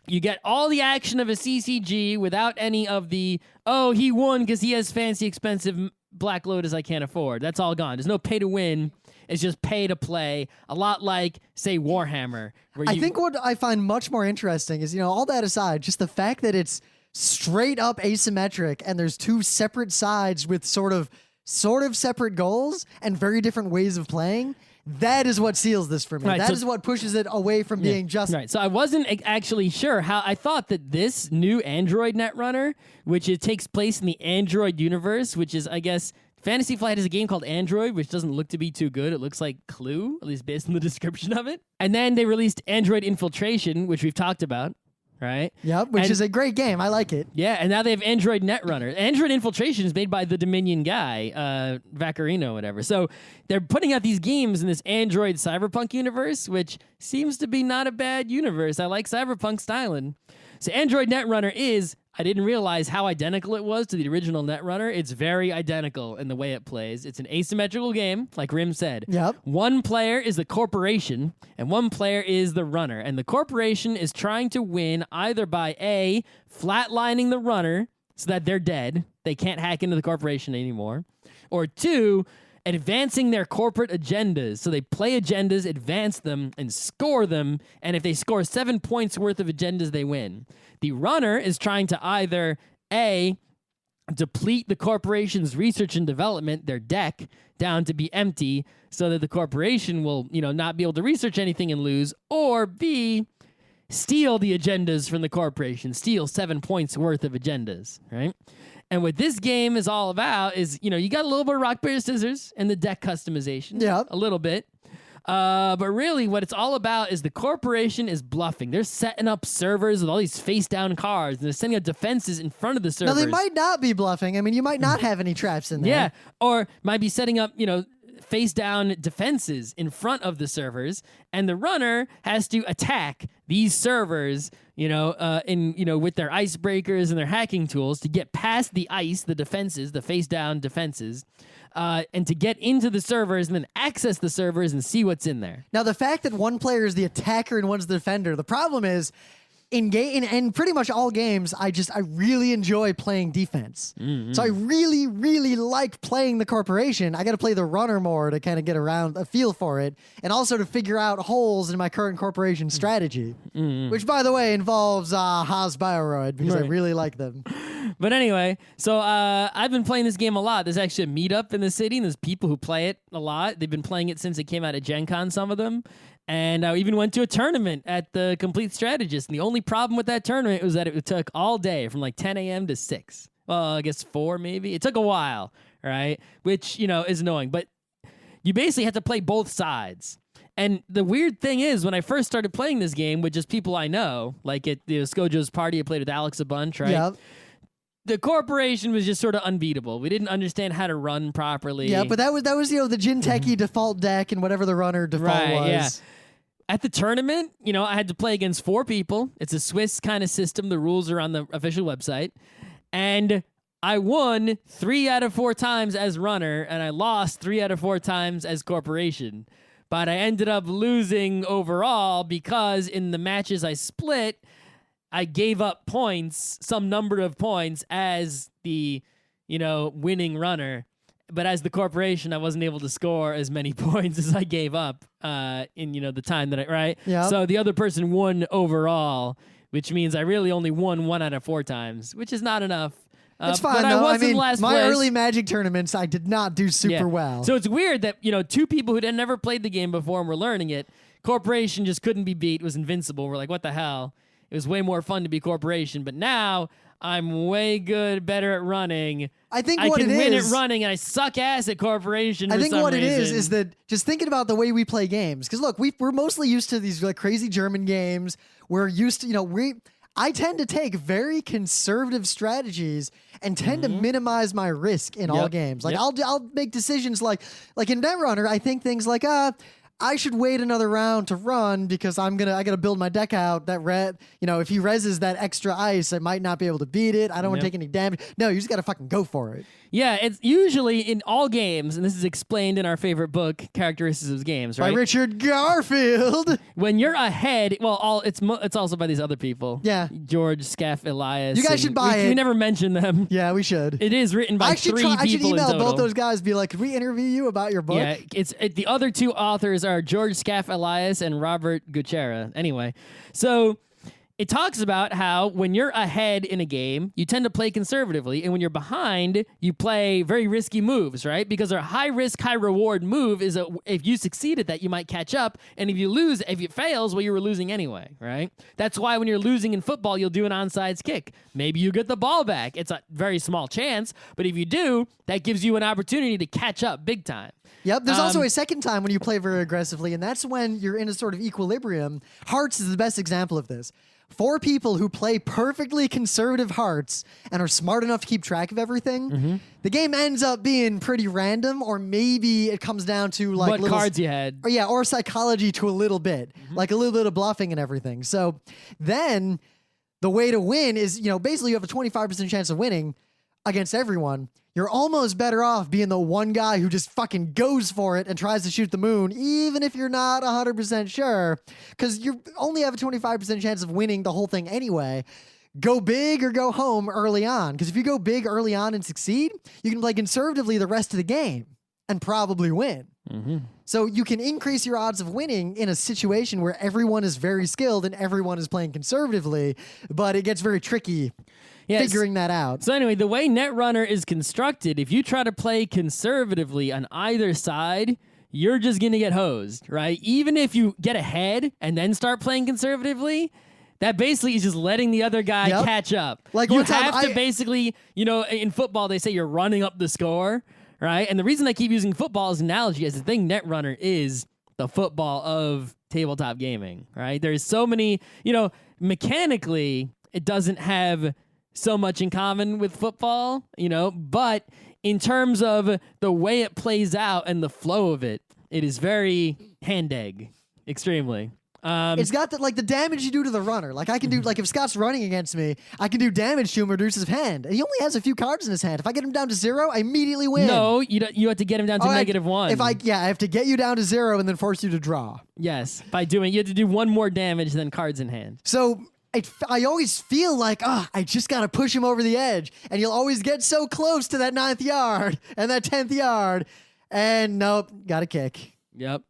you get all the action of a CCG without any of the, he won because he has fancy, expensive Black Lotus I can't afford. That's all gone. There's no pay to win. It's just pay to play. A lot like, say, Warhammer. I think what I find much more interesting is, all that aside, just the fact that it's straight up asymmetric and there's 2 separate sides with sort of separate goals and very different ways of playing. That is what seals this for me. Right, that is what pushes it away from being just... Right, so I wasn't actually sure how... I thought that this new Android Netrunner, which takes place in the Android universe, which is, I guess... Fantasy Flight has a game called Android, which doesn't look to be too good. It looks like Clue, at least based on the description of it. And then they released Android Infiltration, which we've talked about. Right? Yep, which is a great game. I like it. Yeah, and now they have Android Netrunner. Android Infiltration is made by the Dominion guy, Vaccarino, whatever. So they're putting out these games in this Android cyberpunk universe, which seems to be not a bad universe. I like cyberpunk styling. So Android Netrunner is, I didn't realize how identical it was to the original Netrunner. It's very identical in the way it plays. It's an asymmetrical game, like Rim said. Yep. One player is the corporation, and one player is the runner. And the corporation is trying to win either by A, flatlining the runner so that they're dead. They can't hack into the corporation anymore. Or 2, advancing their corporate agendas. So they play agendas, advance them, and score them. And if they score 7 points worth of agendas, they win. The runner is trying to either A, deplete the corporation's research and development, their deck, down to be empty so that the corporation will, not be able to research anything and lose, or B, steal the agendas from the corporation, steal 7 points worth of agendas, right? And what this game is all about is, you got a little bit of rock, paper, scissors in the deck customization. Yeah. A little bit. But really what it's all about is the corporation is bluffing. They're setting up servers with all these face-down cards, and they're sending up defenses in front of the servers. Now, they might not be bluffing. I mean, you might not have any traps in there. Yeah, or might be setting up, face-down defenses in front of the servers, and the runner has to attack these servers, with their icebreakers and their hacking tools to get past the ice, the defenses, the face-down defenses, and to get into the servers and then access the servers and see what's in there. Now, the fact that one player is the attacker and one's the defender, the problem is in pretty much all games, I really enjoy playing defense. Mm-hmm. So I really, really like playing the corporation. I got to play the runner more to kind of get around a feel for it, and also to figure out holes in my current corporation strategy, which, by the way, involves Haas Bioroid, because I really like them. But anyway, so I've been playing this game a lot. There's actually a meetup in the city, and there's people who play it a lot. They've been playing it since it came out at Gen Con, some of them. And I even went to a tournament at the Complete Strategist. And the only problem with that tournament was that it took all day from like 10 a.m. to 6. Well, I guess 4 maybe. It took a while, right? Which, is annoying. But you basically have to play both sides. And the weird thing is, when I first started playing this game with just people I know, like at Skojo's party, I played with Alex a bunch, right? Yep. The corporation was just sort of unbeatable. We didn't understand how to run properly. Yeah, but that was the Jin Techie default deck and whatever the runner default was. Yeah. At the tournament, I had to play against 4 people. It's a Swiss kind of system. The rules are on the official website. And I won 3 out of 4 times as runner, and I lost 3 out of 4 times as corporation. But I ended up losing overall because in the matches I split, I gave up points, some number of points as the, winning runner. But as the corporation, I wasn't able to score as many points as I gave up in, the time that right? Yeah. So the other person won overall, which means I really only won 1 out of 4 times, which is not enough. It's fine, but though. I was in my last place. early Magic tournaments, I did not do super well. So it's weird that, 2 people who had never played the game before and were learning it, corporation just couldn't be beat, was invincible. We're like, what the hell? It was way more fun to be corporation, but now I'm way better at running. I think I what can it win is, at running, and I suck ass at corporation. I think what it reason. is that just thinking about the way we play games. Because look, we're mostly used to these like crazy German games. We're used to, I tend to take very conservative strategies and tend to minimize my risk in all games. Like I'll make decisions like in Netrunner, I think things like I should wait another round to run because I gotta build my deck out. That if he reses that extra ice, I might not be able to beat it. I don't want to take any damage. No, you just gotta fucking go for it. Yeah, it's usually in all games, and this is explained in our favorite book, Characteristics of Games, right? By Richard Garfield. When you're ahead, it's also by these other people. Yeah. George, Scaff, Elias. You guys should buy it. We never mention them. Yeah, we should. It is written by 3 people I should in email total. both those guys. Be like, could we interview you about your book? Yeah, the other 2 authors are George Scaff Elias and Robert Gutierrez. Anyway, so it talks about how when you're ahead in a game, you tend to play conservatively, and when you're behind, you play very risky moves, right? Because a high risk, high reward move is if you succeed at that, you might catch up, and if it fails, well, you were losing anyway, right? That's why when you're losing in football, you'll do an onside kick. Maybe you get the ball back. It's a very small chance, but if you do, that gives you an opportunity to catch up big time. Yep, there's also a second time when you play very aggressively, and that's when you're in a sort of equilibrium. Hearts is the best example of this. 4 people who play perfectly conservative hearts and are smart enough to keep track of everything, the game ends up being pretty random, or maybe it comes down to like what cards you had. Or psychology to a little bit, like a little bit of bluffing and everything. So then the way to win is, basically you have a 25% chance of winning against everyone. You're almost better off being the one guy who just fucking goes for it and tries to shoot the moon, even if you're not 100% sure, because you only have a 25% chance of winning the whole thing anyway. Go big or go home early on, because if you go big early on and succeed, you can play conservatively the rest of the game and probably win. So you can increase your odds of winning in a situation where everyone is very skilled and everyone is playing conservatively, but it gets very tricky. Figuring that out. So anyway, the way Netrunner is constructed, if you try to play conservatively on either side, you're just going to get hosed, right? Even if you get ahead and then start playing conservatively, that basically is just letting the other guy catch up. Like you have to basically, in football, they say you're running up the score, right? And the reason I keep using football as an analogy is the thing Netrunner is the football of tabletop gaming, right? There's so many, mechanically, it doesn't have so much in common with football, but in terms of the way it plays out and the flow of it, it is very hand egg, extremely. It's got the damage you do to the runner. Like I can do, if Scott's running against me, I can do damage to him, reduce his hand. And he only has a few cards in his hand. If I get him down to 0, I immediately win. No, you have to get him down to -1. I have to get you down to 0 and then force you to draw. Yes, you have to do 1 more damage than cards in hand. So I always feel like, I just got to push him over the edge. And you'll always get so close to that 9th yard and that 10th yard. And nope, got a kick. Yep.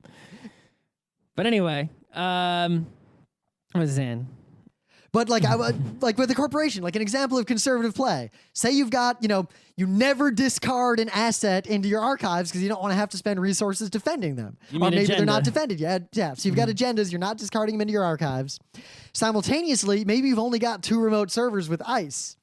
But anyway, what was I saying? But like like with the corporation, like an example of conservative play. Say you've got, you never discard an asset into your archives because you don't want to have to spend resources defending them. You Or mean maybe agenda. they're not defended yet. Yeah. So you've got agendas, you're not discarding them into your archives. Simultaneously, maybe you've only got 2 remote servers with ICE.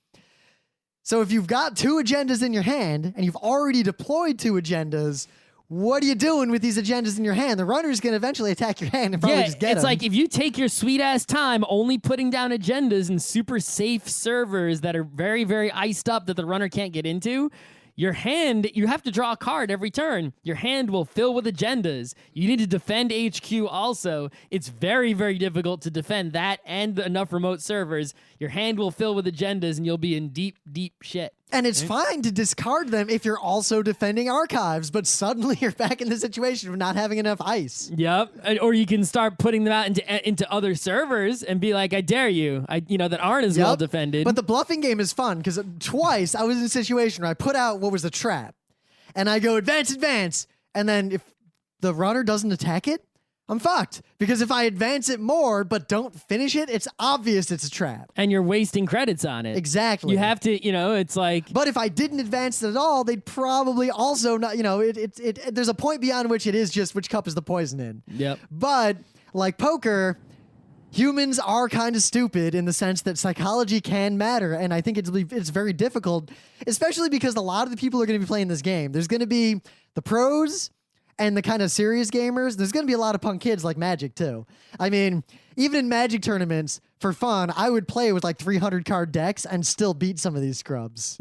So if you've got 2 agendas in your hand and you've already deployed 2 agendas, what are you doing with these agendas in your hand? The runner's going to eventually attack your hand and probably just get it's them. like if you take your sweet ass time only putting down agendas in super safe servers that are very, very iced up that the runner can't get into, your hand, you have to draw a card every turn. Your hand will fill with agendas. You need to defend HQ also. It's very, very difficult to defend that and enough remote servers. Your hand will fill with agendas and you'll be in deep, deep shit. And it's fine to discard them if you're also defending archives, but suddenly you're back in the situation of not having enough ice. Yep. Or you can start putting them out into other servers and be like, I dare you, that aren't as well defended. But the bluffing game is fun because twice I was in a situation where I put out what was a trap and I go advance, advance. And then if the runner doesn't attack it, I'm fucked. Because if I advance it more but don't finish it, it's obvious it's a trap. And you're wasting credits on it. Exactly. You have to, it's like... But if I didn't advance it at all, they'd probably also not, there's a point beyond which it is just which cup is the poison in. Yep. But like poker, humans are kind of stupid in the sense that psychology can matter. And I think it's very difficult, especially because a lot of the people are going to be playing this game. There's going to be the pros and the kind of serious gamers. There's going to be a lot of punk kids like Magic too. I mean, even in Magic tournaments, for fun, I would play with like 300 card decks and still beat some of these scrubs.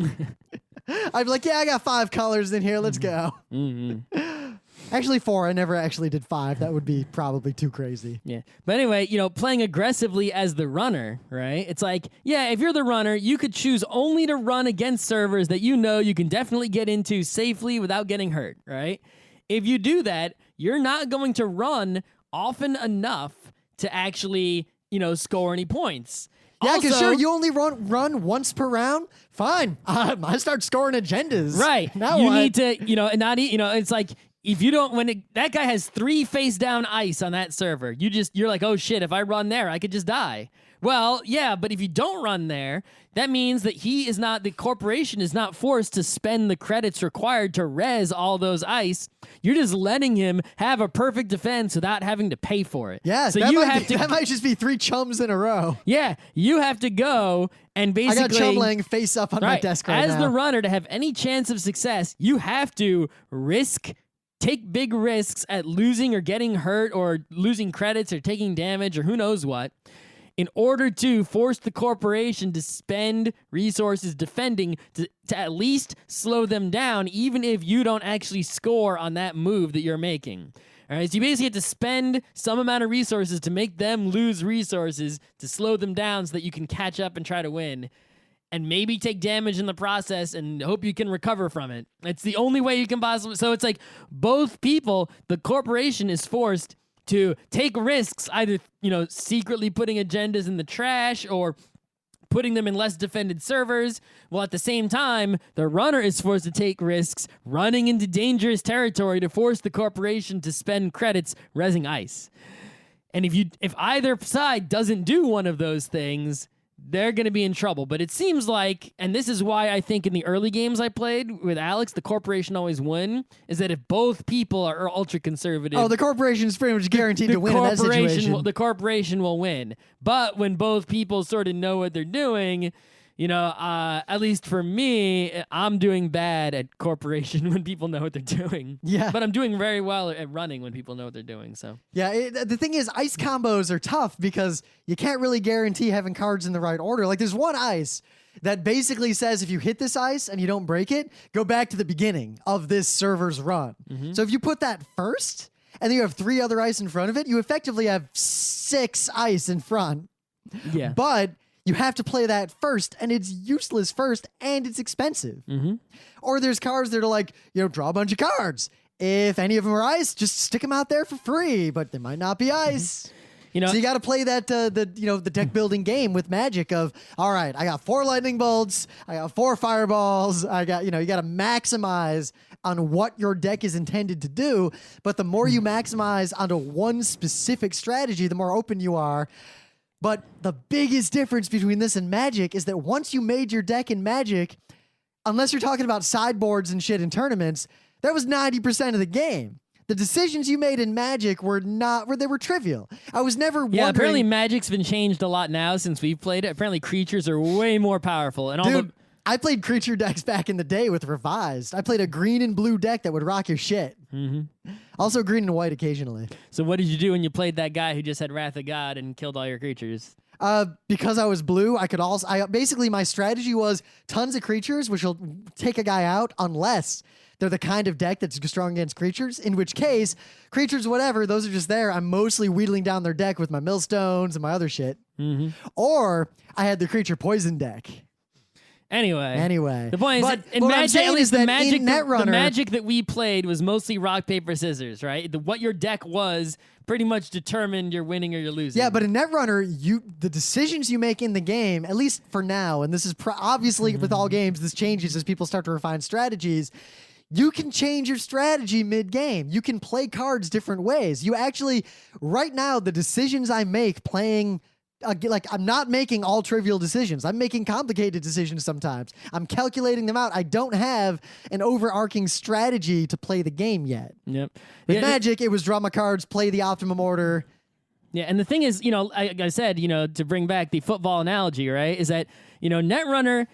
I'd be like, yeah, I got 5 colors in here. Let's go. Mm-hmm. Actually 4. I never actually did 5. That would be probably too crazy. Yeah. But anyway, playing aggressively as the runner, right? It's like, yeah, if you're the runner, you could choose only to run against servers that you can definitely get into safely without getting hurt, right? If you do that, you're not going to run often enough to actually, score any points. Yeah, because Also- sure, you only run once per round. Fine. I start scoring agendas. Right. Now you what? need to, and not, it's like, if you don't, that guy has 3 face down ice on that server, you're like, oh shit, if I run there, I could just die. Well, yeah, but if you don't run there, that means that the corporation is not forced to spend the credits required to res all those ice. You're just letting him have a perfect defense without having to pay for it. Yeah, so that might just be 3 chums in a row. Yeah, you have to go and basically... I got chum laying face up on my desk right now. As the runner, to have any chance of success, you have to take big risks at losing or getting hurt or losing credits or taking damage or who knows what, in order to force the corporation to spend resources defending to at least slow them down, even if you don't actually score on that move that you're making. All right, so you basically have to spend some amount of resources to make them lose resources to slow them down so that you can catch up and try to win. And maybe take damage in the process and hope you can recover from it. It's the only way you can possibly... So it's like both people, the corporation is forced to take risks, either, secretly putting agendas in the trash or putting them in less defended servers, while at the same time, the runner is forced to take risks, running into dangerous territory to force the corporation to spend credits resing ice. And if either side doesn't do one of those things, they're going to be in trouble. But it seems like, and this is why I think in the early games I played with Alex, the corporation always win, is that if both people are ultra conservative... Oh, the corporation is pretty much guaranteed to win in that situation. The corporation will win. But when both people sort of know what they're doing... at least for me, I'm doing bad at corporation when people know what they're doing. Yeah. But I'm doing very well at running when people know what they're doing, so. Yeah, the thing is, ice combos are tough because you can't really guarantee having cards in the right order. Like, there's one ice that basically says if you hit this ice and you don't break it, go back to the beginning of this server's run. Mm-hmm. So if you put that first, and then you have 3 other ice in front of it, you effectively have 6 ice in front. Yeah. But... you have to play that first, and it's useless first, and it's expensive. Mm-hmm. Or there's cards that are like, draw a bunch of cards. If any of them are ice, just stick them out there for free, but they might not be ice. So you got to play that the deck building game with Magic of, all right, I got 4 lightning bolts, I got 4 fireballs, I got you got to maximize on what your deck is intended to do. But the more you maximize onto one specific strategy, the more open you are. But the biggest difference between this and Magic is that once you made your deck in Magic, unless you're talking about sideboards and shit in tournaments, that was 90% of the game. The decisions you made in Magic were trivial. I was never wondering. Yeah, apparently Magic's been changed a lot now since we've played it. Apparently creatures are way more powerful. And Dude, I played creature decks back in the day with Revised. I played a green and blue deck that would rock your shit. Mm-hmm. Also green and white occasionally. So what did you do when you played that guy who just had Wrath of God and killed all your creatures? Because I was blue, basically my strategy was tons of creatures, which will take a guy out unless they're the kind of deck that's strong against creatures, in which case, creatures, whatever, those are just there. I'm mostly wheedling down their deck with my millstones and my other shit. Mm-hmm. Or I had the creature poison deck. Anyway, the point is that in what Magic, at least is the that Magic, in Netrunner, the Magic that we played was mostly rock, paper, scissors, right? What your deck was pretty much determined you're winning or you're losing. Yeah, but in Netrunner, the decisions you make in the game, at least for now, and this is obviously with all games, this changes as people start to refine strategies. You can change your strategy mid-game. You can play cards different ways. You actually, right now, the decisions I make playing, I'm not making all trivial decisions. I'm making complicated decisions sometimes. I'm calculating them out. I don't have an overarching strategy to play the game yet. Yep. With Magic, it was draw my cards, play the optimum order. Yeah, and the thing is, like I said, to bring back the football analogy, right, is that, Netrunner,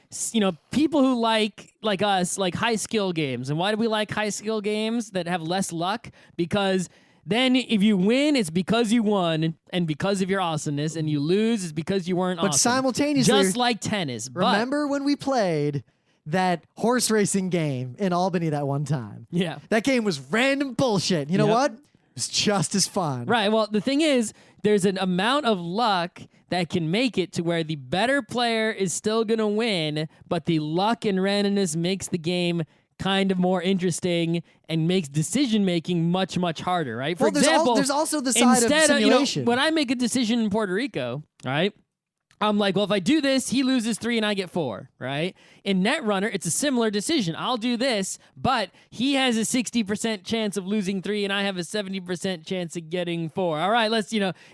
people who like us, like high skill games. And why do we like high skill games that have less luck? Because then if you win, it's because you won and because of your awesomeness, and you lose, it's because you weren't awesome. But simultaneously, just like tennis. Remember when we played that horse racing game in Albany that one time? Yeah. That game was random bullshit. You know what? It was just as fun. Right. Well, the thing is, there's an amount of luck that can make it to where the better player is still going to win, but the luck and randomness makes the game kind of more interesting and makes decision-making much, much harder, right? For example, there's also the side of simulation. When I make a decision in Puerto Rico, right, I'm like, well, if I do this, he loses 3 and I get 4, right? In Netrunner, it's a similar decision. I'll do this, but he has a 60% chance of losing 3 and I have a 70% chance of getting 4. All right,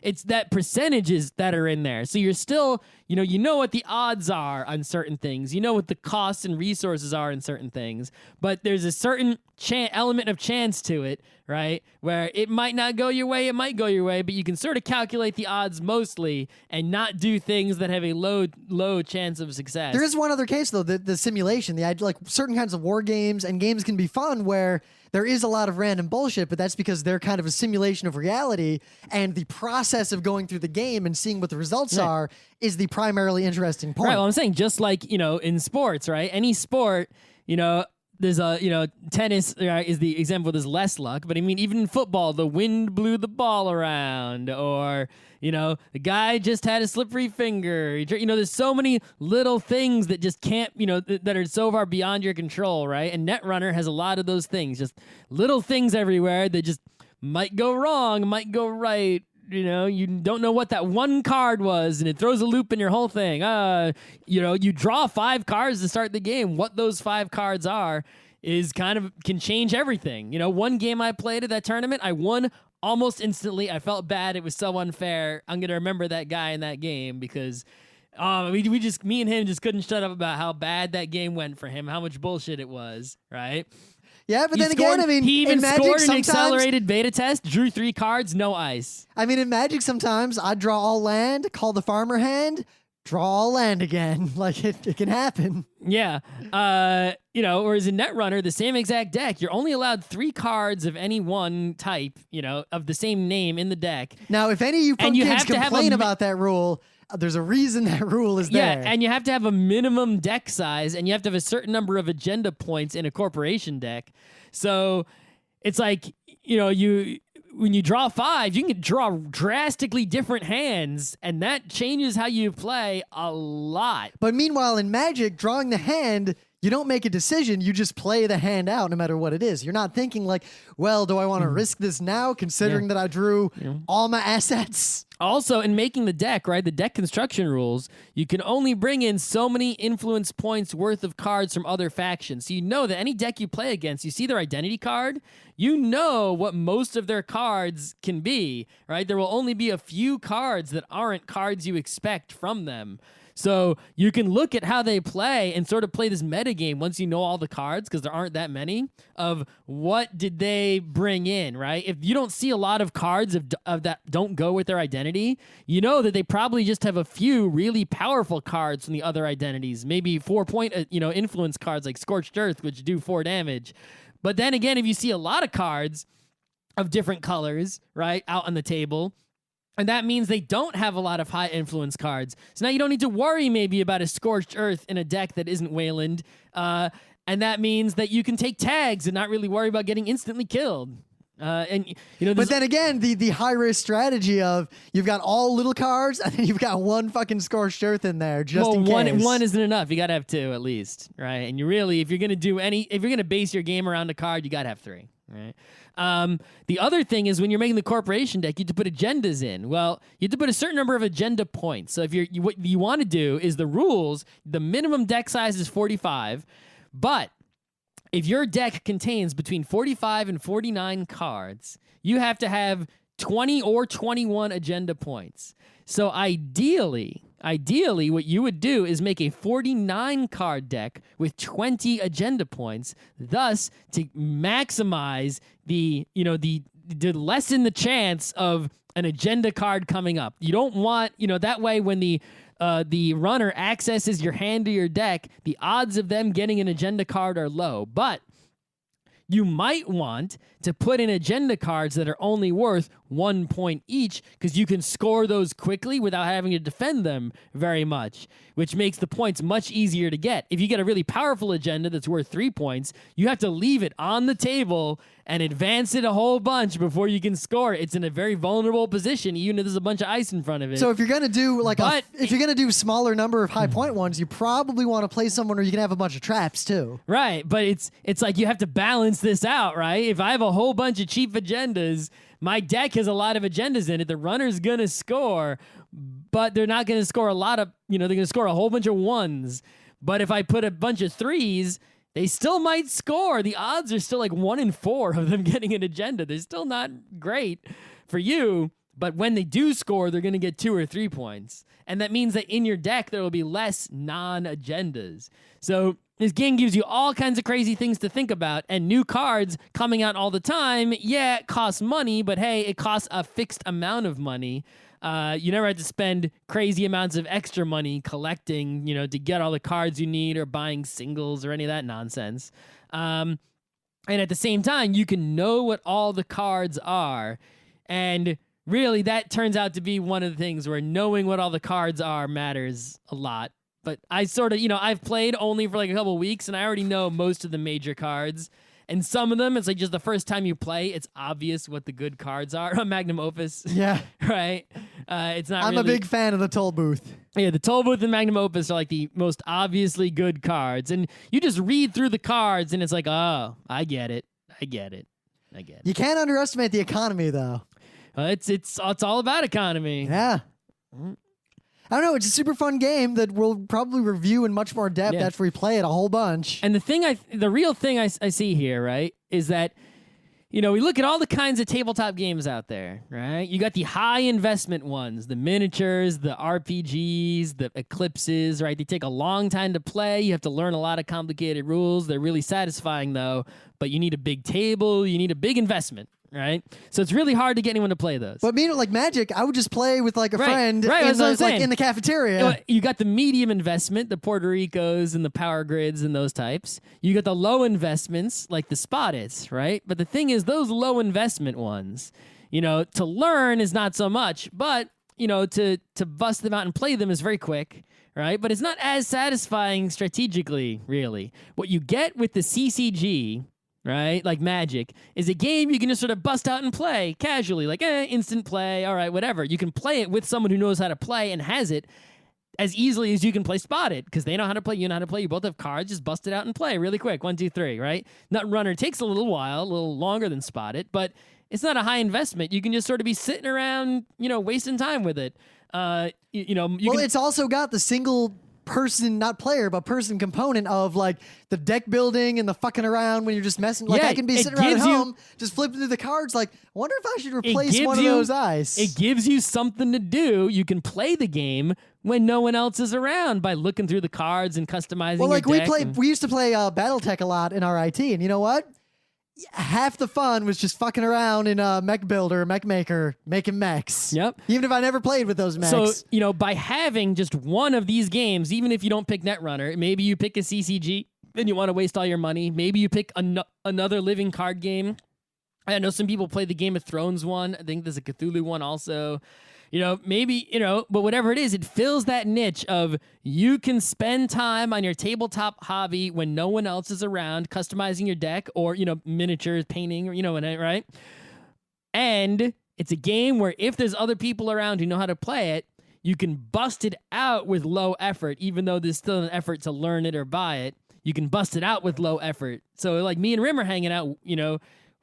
it's that percentages that are in there. So you're still, you know what the odds are on certain things. You know what the costs and resources are in certain things, but there's a certain element of chance to it, right? Where it might not go your way, it might go your way, but you can sort of calculate the odds mostly and not do things that have a low chance of success. There is one other case, though, the simulation. The idea, like certain kinds of war games and games can be fun where there is a lot of random bullshit, but that's because they're kind of a simulation of reality, and the process of going through the game and seeing what the results are is the primarily interesting point. Right, well, I'm saying just like, in sports, right? Any sport, there's tennis is the example. There's less luck, but I mean, even in football, the wind blew the ball around, or the guy just had a slippery finger. There's so many little things that just can't, that are so far beyond your control, right? And Netrunner has a lot of those things, just little things everywhere that just might go wrong, might go right. You don't know what that one card was, and it throws a loop in your whole thing. You draw 5 cards to start the game. What those 5 cards are is can change everything. One game I played at that tournament, I won almost instantly. I felt bad. It was so unfair. I'm going to remember that guy in that game because me and him just couldn't shut up about how bad that game went for him, how much bullshit it was, right? Yeah, but then again, I mean, he even in Magic, scored an accelerated beta test, drew 3 cards, no ice. I mean, in Magic, sometimes I draw all land, call the farmer hand, draw all land again. Like, it can happen. Yeah. Whereas in Netrunner, the same exact deck, you're only allowed 3 cards of any one type, of the same name in the deck. Now, if any of you kids complain about that rule, there's a reason that rule is there. Yeah, and you have to have a minimum deck size, and you have to have a certain number of agenda points in a corporation deck. So it's like, when you draw 5, you can draw drastically different hands, and that changes how you play a lot. But meanwhile, in Magic, drawing the hand, you don't make a decision. You just play the hand out no matter what it is. You're not thinking like, well, do I want to risk this now considering that I drew all my assets? Also, in making the deck, right, the deck construction rules, you can only bring in so many influence points worth of cards from other factions. So you know that any deck you play against, you see their identity card, you know what most of their cards can be, right? There will only be a few cards that aren't cards you expect from them. So you can look at how they play and sort of play this metagame once you know all the cards, because there aren't that many, of what did they bring in, right? If you don't see a lot of cards of that don't go with their identity, you know that they probably just have a few really powerful cards from the other identities, maybe 4-point influence cards like Scorched Earth, which do 4 damage. But then again, if you see a lot of cards of different colors, right, out on the table, and that means they don't have a lot of high influence cards. So now you don't need to worry maybe about a Scorched Earth in a deck that isn't Wayland. And that means that you can take tags and not really worry about getting instantly killed. But then again, the high risk strategy of you've got all little cards and then you've got one fucking Scorched Earth in there just in case. One isn't enough. You gotta have 2 at least, right? And you really, if you're gonna base your game around a card, you gotta have 3, right? The other thing is when you're making the corporation deck, you have to put agendas in. Well, you have to put a certain number of agenda points. So if what you want to do is the rules, the minimum deck size is 45, but if your deck contains between 45 and 49 cards, you have to have 20 or 21 agenda points. So ideally, what you would do is make a 49 card deck with 20 agenda points, thus to maximize to lessen the chance of an agenda card coming up. You don't want, that way when the runner accesses your hand or your deck, the odds of them getting an agenda card are low. But you might want to put in agenda cards that are only worth 1 point each, because you can score those quickly without having to defend them very much, which makes the points much easier to get. If you get a really powerful agenda that's worth 3 points, you have to leave it on the table and advance it a whole bunch before you can score. It's in a very vulnerable position, even if there's a bunch of ice in front of it. So if you're gonna do if you're gonna do smaller number of high point ones, you probably want to play someone where you can have a bunch of traps too. Right, but it's like you have to balance this out, right? If I have a whole bunch of cheap agendas, my deck has a lot of agendas in it. The runner's gonna score, but they're not gonna score a lot of, they're gonna score a whole bunch of 1s. But if I put a bunch of 3s, they still might score. The odds are still like 1 in 4 of them getting an agenda. They're still not great for you, but when they do score, they're gonna get 2 or 3 points. And that means that in your deck, there will be less non-agendas. So this game gives you all kinds of crazy things to think about, and new cards coming out all the time. Yeah, it costs money, but hey, it costs a fixed amount of money. You never have to spend crazy amounts of extra money collecting, to get all the cards you need or buying singles or any of that nonsense. And at the same time, you can know what all the cards are. And really, that turns out to be one of the things where knowing what all the cards are matters a lot. But I sort of, I've played only for like a couple weeks, and I already know most of the major cards. And some of them, it's like just the first time you play, it's obvious what the good cards are. Magnum Opus. Yeah. Right? It's not I'm a big fan of the Toll Booth. Yeah, the Toll Booth and Magnum Opus are like the most obviously good cards. And you just read through the cards, and it's like, oh, I get it. You can't underestimate the economy, though. It's all about economy. Yeah. I don't know. It's a super fun game that we'll probably review in much more depth after we play it a whole bunch. And the real thing I see here, right, is that, we look at all the kinds of tabletop games out there, right? You got the high investment ones, the miniatures, the RPGs, the Eclipses, right? They take a long time to play. You have to learn a lot of complicated rules. They're really satisfying, though, but you need a big table. You need a big investment. Right, so it's really hard to get anyone to play those. But like Magic, I would just play with like a friend in the cafeteria. You got the medium investment, the Puerto Ricos and the Power Grids and those types. You got the low investments like the Spottits, right? But the thing is, those low investment ones, to learn is not so much, but to bust them out and play them is very quick. Right, but it's not as satisfying strategically, really. What you get with the CCG, right, like Magic, is a game you can just sort of bust out and play casually, like instant play, all right, whatever. You can play it with someone who knows how to play and has it. as easily as you can play Spot It, because they know how to play, you know how to play, you both have cards, just bust it out and play really quick. 1, 2, 3, right? Netrunner takes a little while, a little longer than Spot It, but it's not a high investment. You can just sort of be sitting around, wasting time with it. It's also got the single person, not player, but person component of like the deck building and the fucking around when you're just messing. Like I can be sitting around at home, just flipping through the cards. Like, I wonder if I should replace one of those dice. It gives you something to do. You can play the game when no one else is around by looking through the cards and customizing. Well, like your deck we used to play BattleTech a lot in our IT, and you know what? Half the fun was just fucking around in Mech Builder, Mech Maker, making mechs. Yep. Even if I never played with those mechs. So, by having just one of these games, even if you don't pick Netrunner, maybe you pick a CCG and you want to waste all your money. Maybe you pick another living card game. I know some people play the Game of Thrones one. I think there's a Cthulhu one also. Maybe, but whatever it is, it fills that niche of you can spend time on your tabletop hobby when no one else is around, customizing your deck or, miniatures, painting, right? And it's a game where if there's other people around who know how to play it, you can bust it out with low effort, even though there's still an effort to learn it or buy it. You can bust it out with low effort. So like me and Rim are hanging out,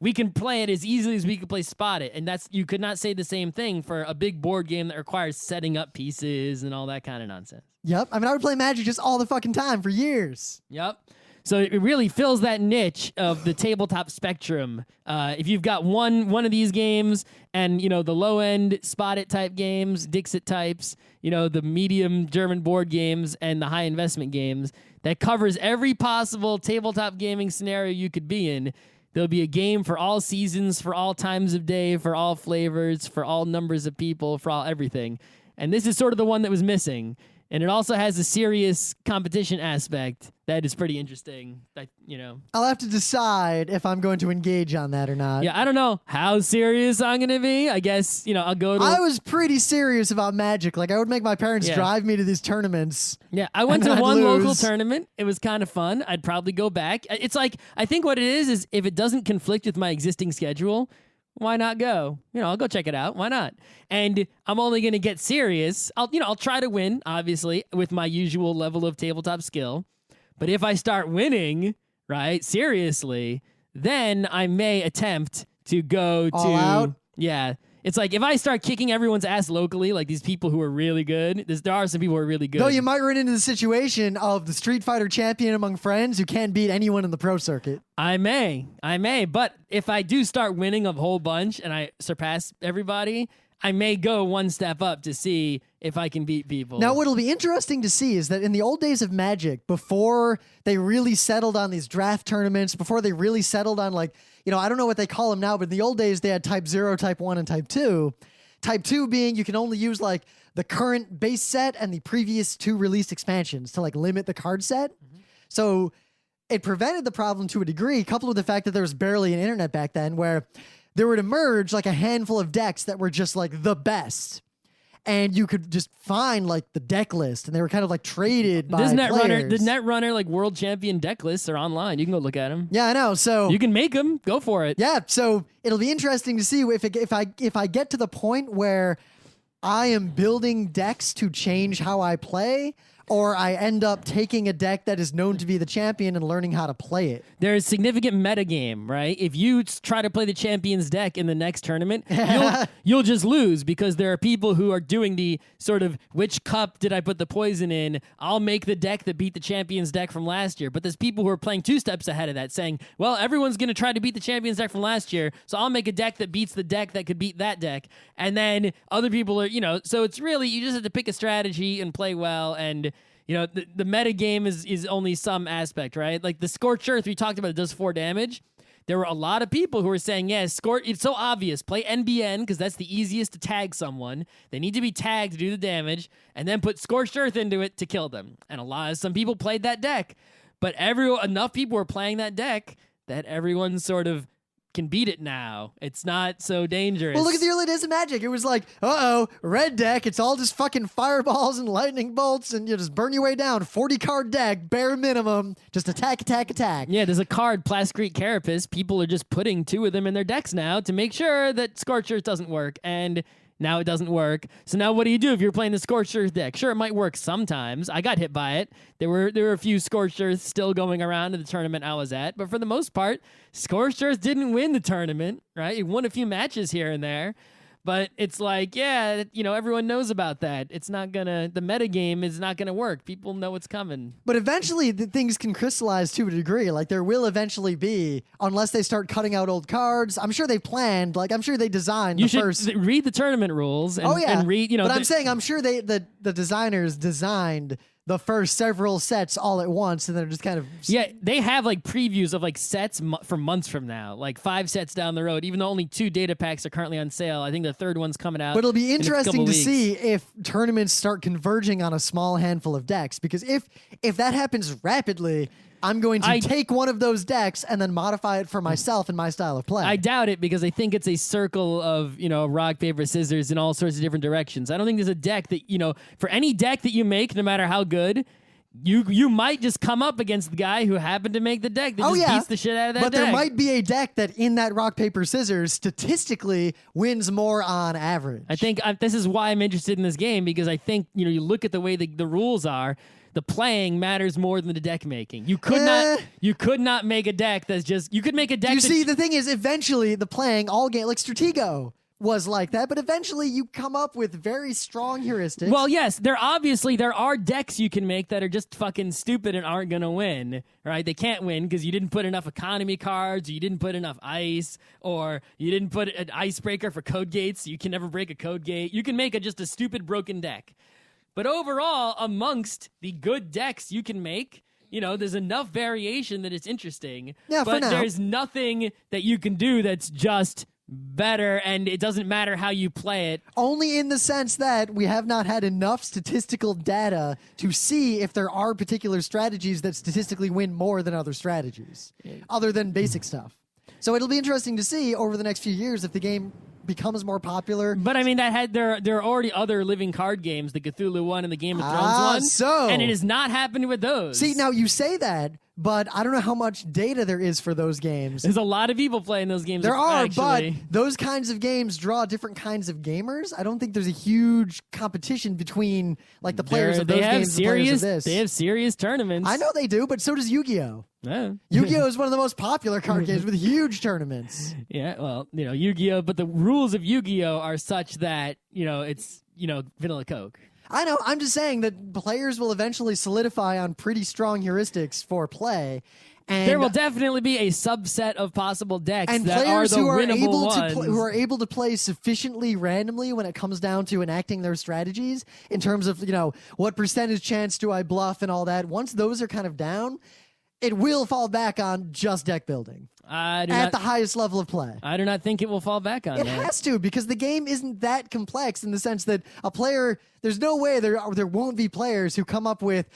we can play it as easily as we can play Spot It. And you could not say the same thing for a big board game that requires setting up pieces and all that kind of nonsense. Yep. I would play Magic just all the fucking time for years. Yep. So it really fills that niche of the tabletop spectrum. If you've got one of these games and, the low-end Spot It type games, Dixit types, the medium German board games and the high-investment games, that covers every possible tabletop gaming scenario you could be in. There'll be a game for all seasons, for all times of day, for all flavors, for all numbers of people, for all everything. And this is sort of the one that was missing. And it also has a serious competition aspect that is pretty interesting. I'll have to decide if I'm going to engage on that or not. Yeah, I don't know how serious I'm going to be. I guess, I'll go to... I was pretty serious about Magic. Like, I would make my parents drive me to these tournaments. Yeah, I went to one local tournament. It was kind of fun. I'd probably go back. It's like, I think what it is if it doesn't conflict with my existing schedule, why not go? I'll go check it out. Why not? And I'm only going to get serious. I'll try to win, obviously, with my usual level of tabletop skill. But if I start winning, right, seriously, then I may attempt to go all out? Yeah. It's like if I start kicking everyone's ass locally, like these people who are really good, there are some people who are really good. Though you might run into the situation of the Street Fighter champion among friends who can't beat anyone in the pro circuit. I may. But if I do start winning a whole bunch and I surpass everybody, I may go one step up to see if I can beat people. Now, what'll be interesting to see is that in the old days of Magic, before they really settled on these draft tournaments, before they really settled on I don't know what they call them now, but in the old days they had Type 0, Type 1, and Type 2. Type 2 being you can only use the current base set and the previous 2 released expansions to limit the card set. Mm-hmm. So it prevented the problem to a degree, coupled with the fact that there was barely an internet back then, where there would emerge a handful of decks that were just the best. And you could just find the deck list, and they were kind of traded by players. The Netrunner world champion deck lists are online. You can go look at them. Yeah, I know. So you can make them. Go for it. Yeah. So it'll be interesting to see if I get to the point where I am building decks to change how I play, or I end up taking a deck that is known to be the champion and learning how to play it. There's significant metagame, right? If you try to play the champion's deck in the next tournament, you'll just lose because there are people who are doing the sort of, which cup did I put the poison in? I'll make the deck that beat the champion's deck from last year. But there's people who are playing 2 steps ahead of that, saying, well, everyone's going to try to beat the champion's deck from last year, so I'll make a deck that beats the deck that could beat that deck. And then other people are, so it's really, you just have to pick a strategy and play well. And the meta game is only some aspect, right? Like the Scorched Earth we talked about, it does 4 damage. There were a lot of people who were saying, yes, it's so obvious. Play NBN because that's the easiest to tag someone. They need to be tagged to do the damage, and then put Scorched Earth into it to kill them. And some people played that deck, but enough people were playing that deck that everyone sort of can beat it now. It's not so dangerous. Well, look at the early days of Magic. It was red deck. It's all just fucking fireballs and lightning bolts, and you just burn your way down. 40 card deck, bare minimum. Just attack, attack, attack. Yeah, there's a card, Plascrete Carapace. People are just putting 2 of them in their decks now to make sure that Scorched Earth doesn't work. And Now it doesn't work. So now what do you do if you're playing the Scorched Earth deck? Sure, it might work sometimes. I got hit by it. There were a few Scorched Earths still going around in the tournament I was at, but for the most part, Scorched Earth didn't win the tournament, right? It won a few matches here and there. But it's like, yeah, everyone knows about that. It's not gonna, the metagame is not gonna work. People know what's coming. But eventually, things can crystallize to a degree. Like, there will eventually be, unless they start cutting out old cards. I'm sure they planned, I'm sure they designed You the should first. read the tournament rules and, and read, But I'm saying, I'm sure the designers designed the first several sets all at once, and they're just kind of... Yeah, they have previews of sets for months from now, 5 sets down the road, even though only 2 data packs are currently on sale. I think the third one's coming out. But it'll be in interesting to weeks. see if tournaments start converging on a small handful of decks, because if that happens rapidly, I'm going to take one of those decks and then modify it for myself and my style of play. I doubt it, because I think it's a circle of, rock, paper, scissors in all sorts of different directions. I don't think there's a deck that, for any deck that you make, no matter how good, you might just come up against the guy who happened to make the deck that beats the shit out of that deck. But there might be a deck that in that rock, paper, scissors statistically wins more on average. I think this is why I'm interested in this game, because I think, you look at the way the rules are, the playing matters more than the deck making. You could not make a deck that's just, you could make a deck. You see, the thing is, eventually the playing all game, like Stratego was like that, but eventually you come up with very strong heuristics. Well, yes, there are decks you can make that are just fucking stupid and aren't gonna win, right? They can't win because you didn't put enough economy cards, or you didn't put enough ice, or you didn't put an icebreaker for code gates, so you can never break a code gate. You can make just a stupid broken deck. But overall, amongst the good decks you can make, there's enough variation that it's interesting. Yeah, but for now. There's nothing that you can do that's just better, and it doesn't matter how you play it. Only in the sense that we have not had enough statistical data to see if there are particular strategies that statistically win more than other strategies, other than basic stuff. So it'll be interesting to see over the next few years if the game becomes more popular. But I mean, there are already other living card games, the Cthulhu one and the Game of Thrones one, and it has not happened with those. See, now you say that, but I don't know how much data there is for those games. There's a lot of people playing those games. There are, actually. But those kinds of games draw different kinds of gamers. I don't think there's a huge competition between the players of those games and the players of this. They have serious tournaments. I know they do, but so does Yu-Gi-Oh! Yeah. Yu-Gi-Oh! Is one of the most popular card games with huge tournaments. Yeah, well, Yu-Gi-Oh! But the rules of Yu-Gi-Oh! Are such that, it's, vanilla Coke. I know. I'm just saying that players will eventually solidify on pretty strong heuristics for play. And there will definitely be a subset of possible decks and that are the winnable ones. Who are able to play sufficiently randomly when it comes down to enacting their strategies in terms of, what percentage chance do I bluff and all that. Once those are kind of down, it will fall back on just deck building at the highest level of play. I do not think it will fall back on it that. It has to, because the game isn't that complex in the sense that a player, there's no way there won't be players who come up with,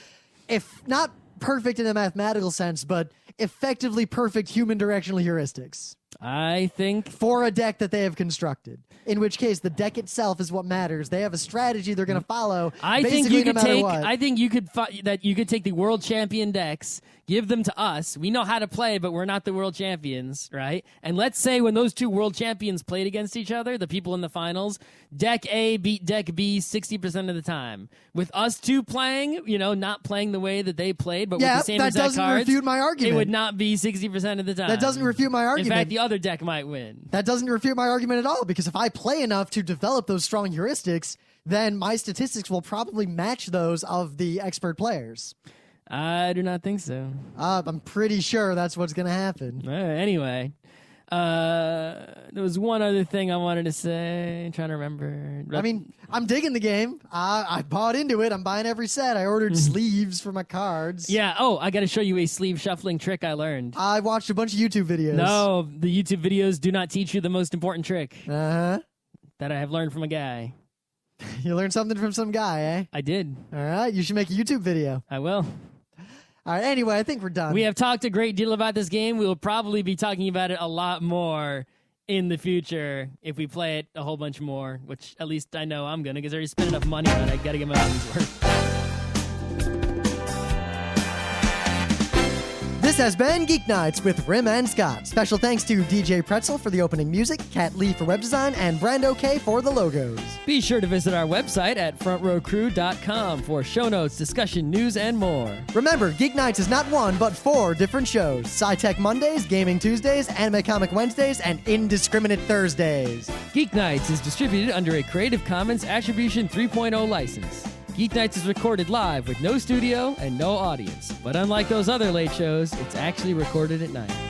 if not perfect in a mathematical sense, but effectively perfect human directional heuristics. I think for a deck that they have constructed, in which case the deck itself is what matters. They have a strategy they're going to follow. I think you could take the world champion decks, give them to us. We know how to play, but we're not the world champions, right? And let's say when those two world champions played against each other, the people in the finals, deck A beat deck B 60% of the time. With us two playing, not playing the way that they played, but with the same exact cards, that doesn't refute my argument. It would not be 60% of the time. That doesn't refute my argument. In fact, the other deck might win. That doesn't refute my argument at all, because if I play enough to develop those strong heuristics, then my statistics will probably match those of the expert players. I do not think so. I'm pretty sure that's what's going to happen. Anyway, there was one other thing I wanted to say. I'm trying to remember. I mean, I'm digging the game. I bought into it. I'm buying every set. I ordered sleeves for my cards. Yeah. Oh, I got to show you a sleeve shuffling trick I learned. I watched a bunch of YouTube videos. No, the YouTube videos do not teach you the most important trick. Uh-huh. That I have learned from a guy. You learned something from some guy, eh? I did. All right. You should make a YouTube video. I will. All right, anyway, I think we're done. We have talked a great deal about this game. We will probably be talking about it a lot more in the future if we play it a whole bunch more, which at least I know I'm going to, because I already spent enough money on it. I got to get my money's worth. This has been Geek Nights with Rim and Scott. Special thanks to DJ Pretzel for the opening music, Kat Lee for web design, and Brando K for the logos. Be sure to visit our website at frontrowcrew.com for show notes, discussion, news, and more. Remember, Geek Nights is not one, but 4 different shows. Sci-Tech Mondays, Gaming Tuesdays, Anime Comic Wednesdays, and Indiscriminate Thursdays. Geek Nights is distributed under a Creative Commons Attribution 3.0 license. Geek Nights is recorded live with no studio and no audience. But unlike those other late shows, it's actually recorded at night.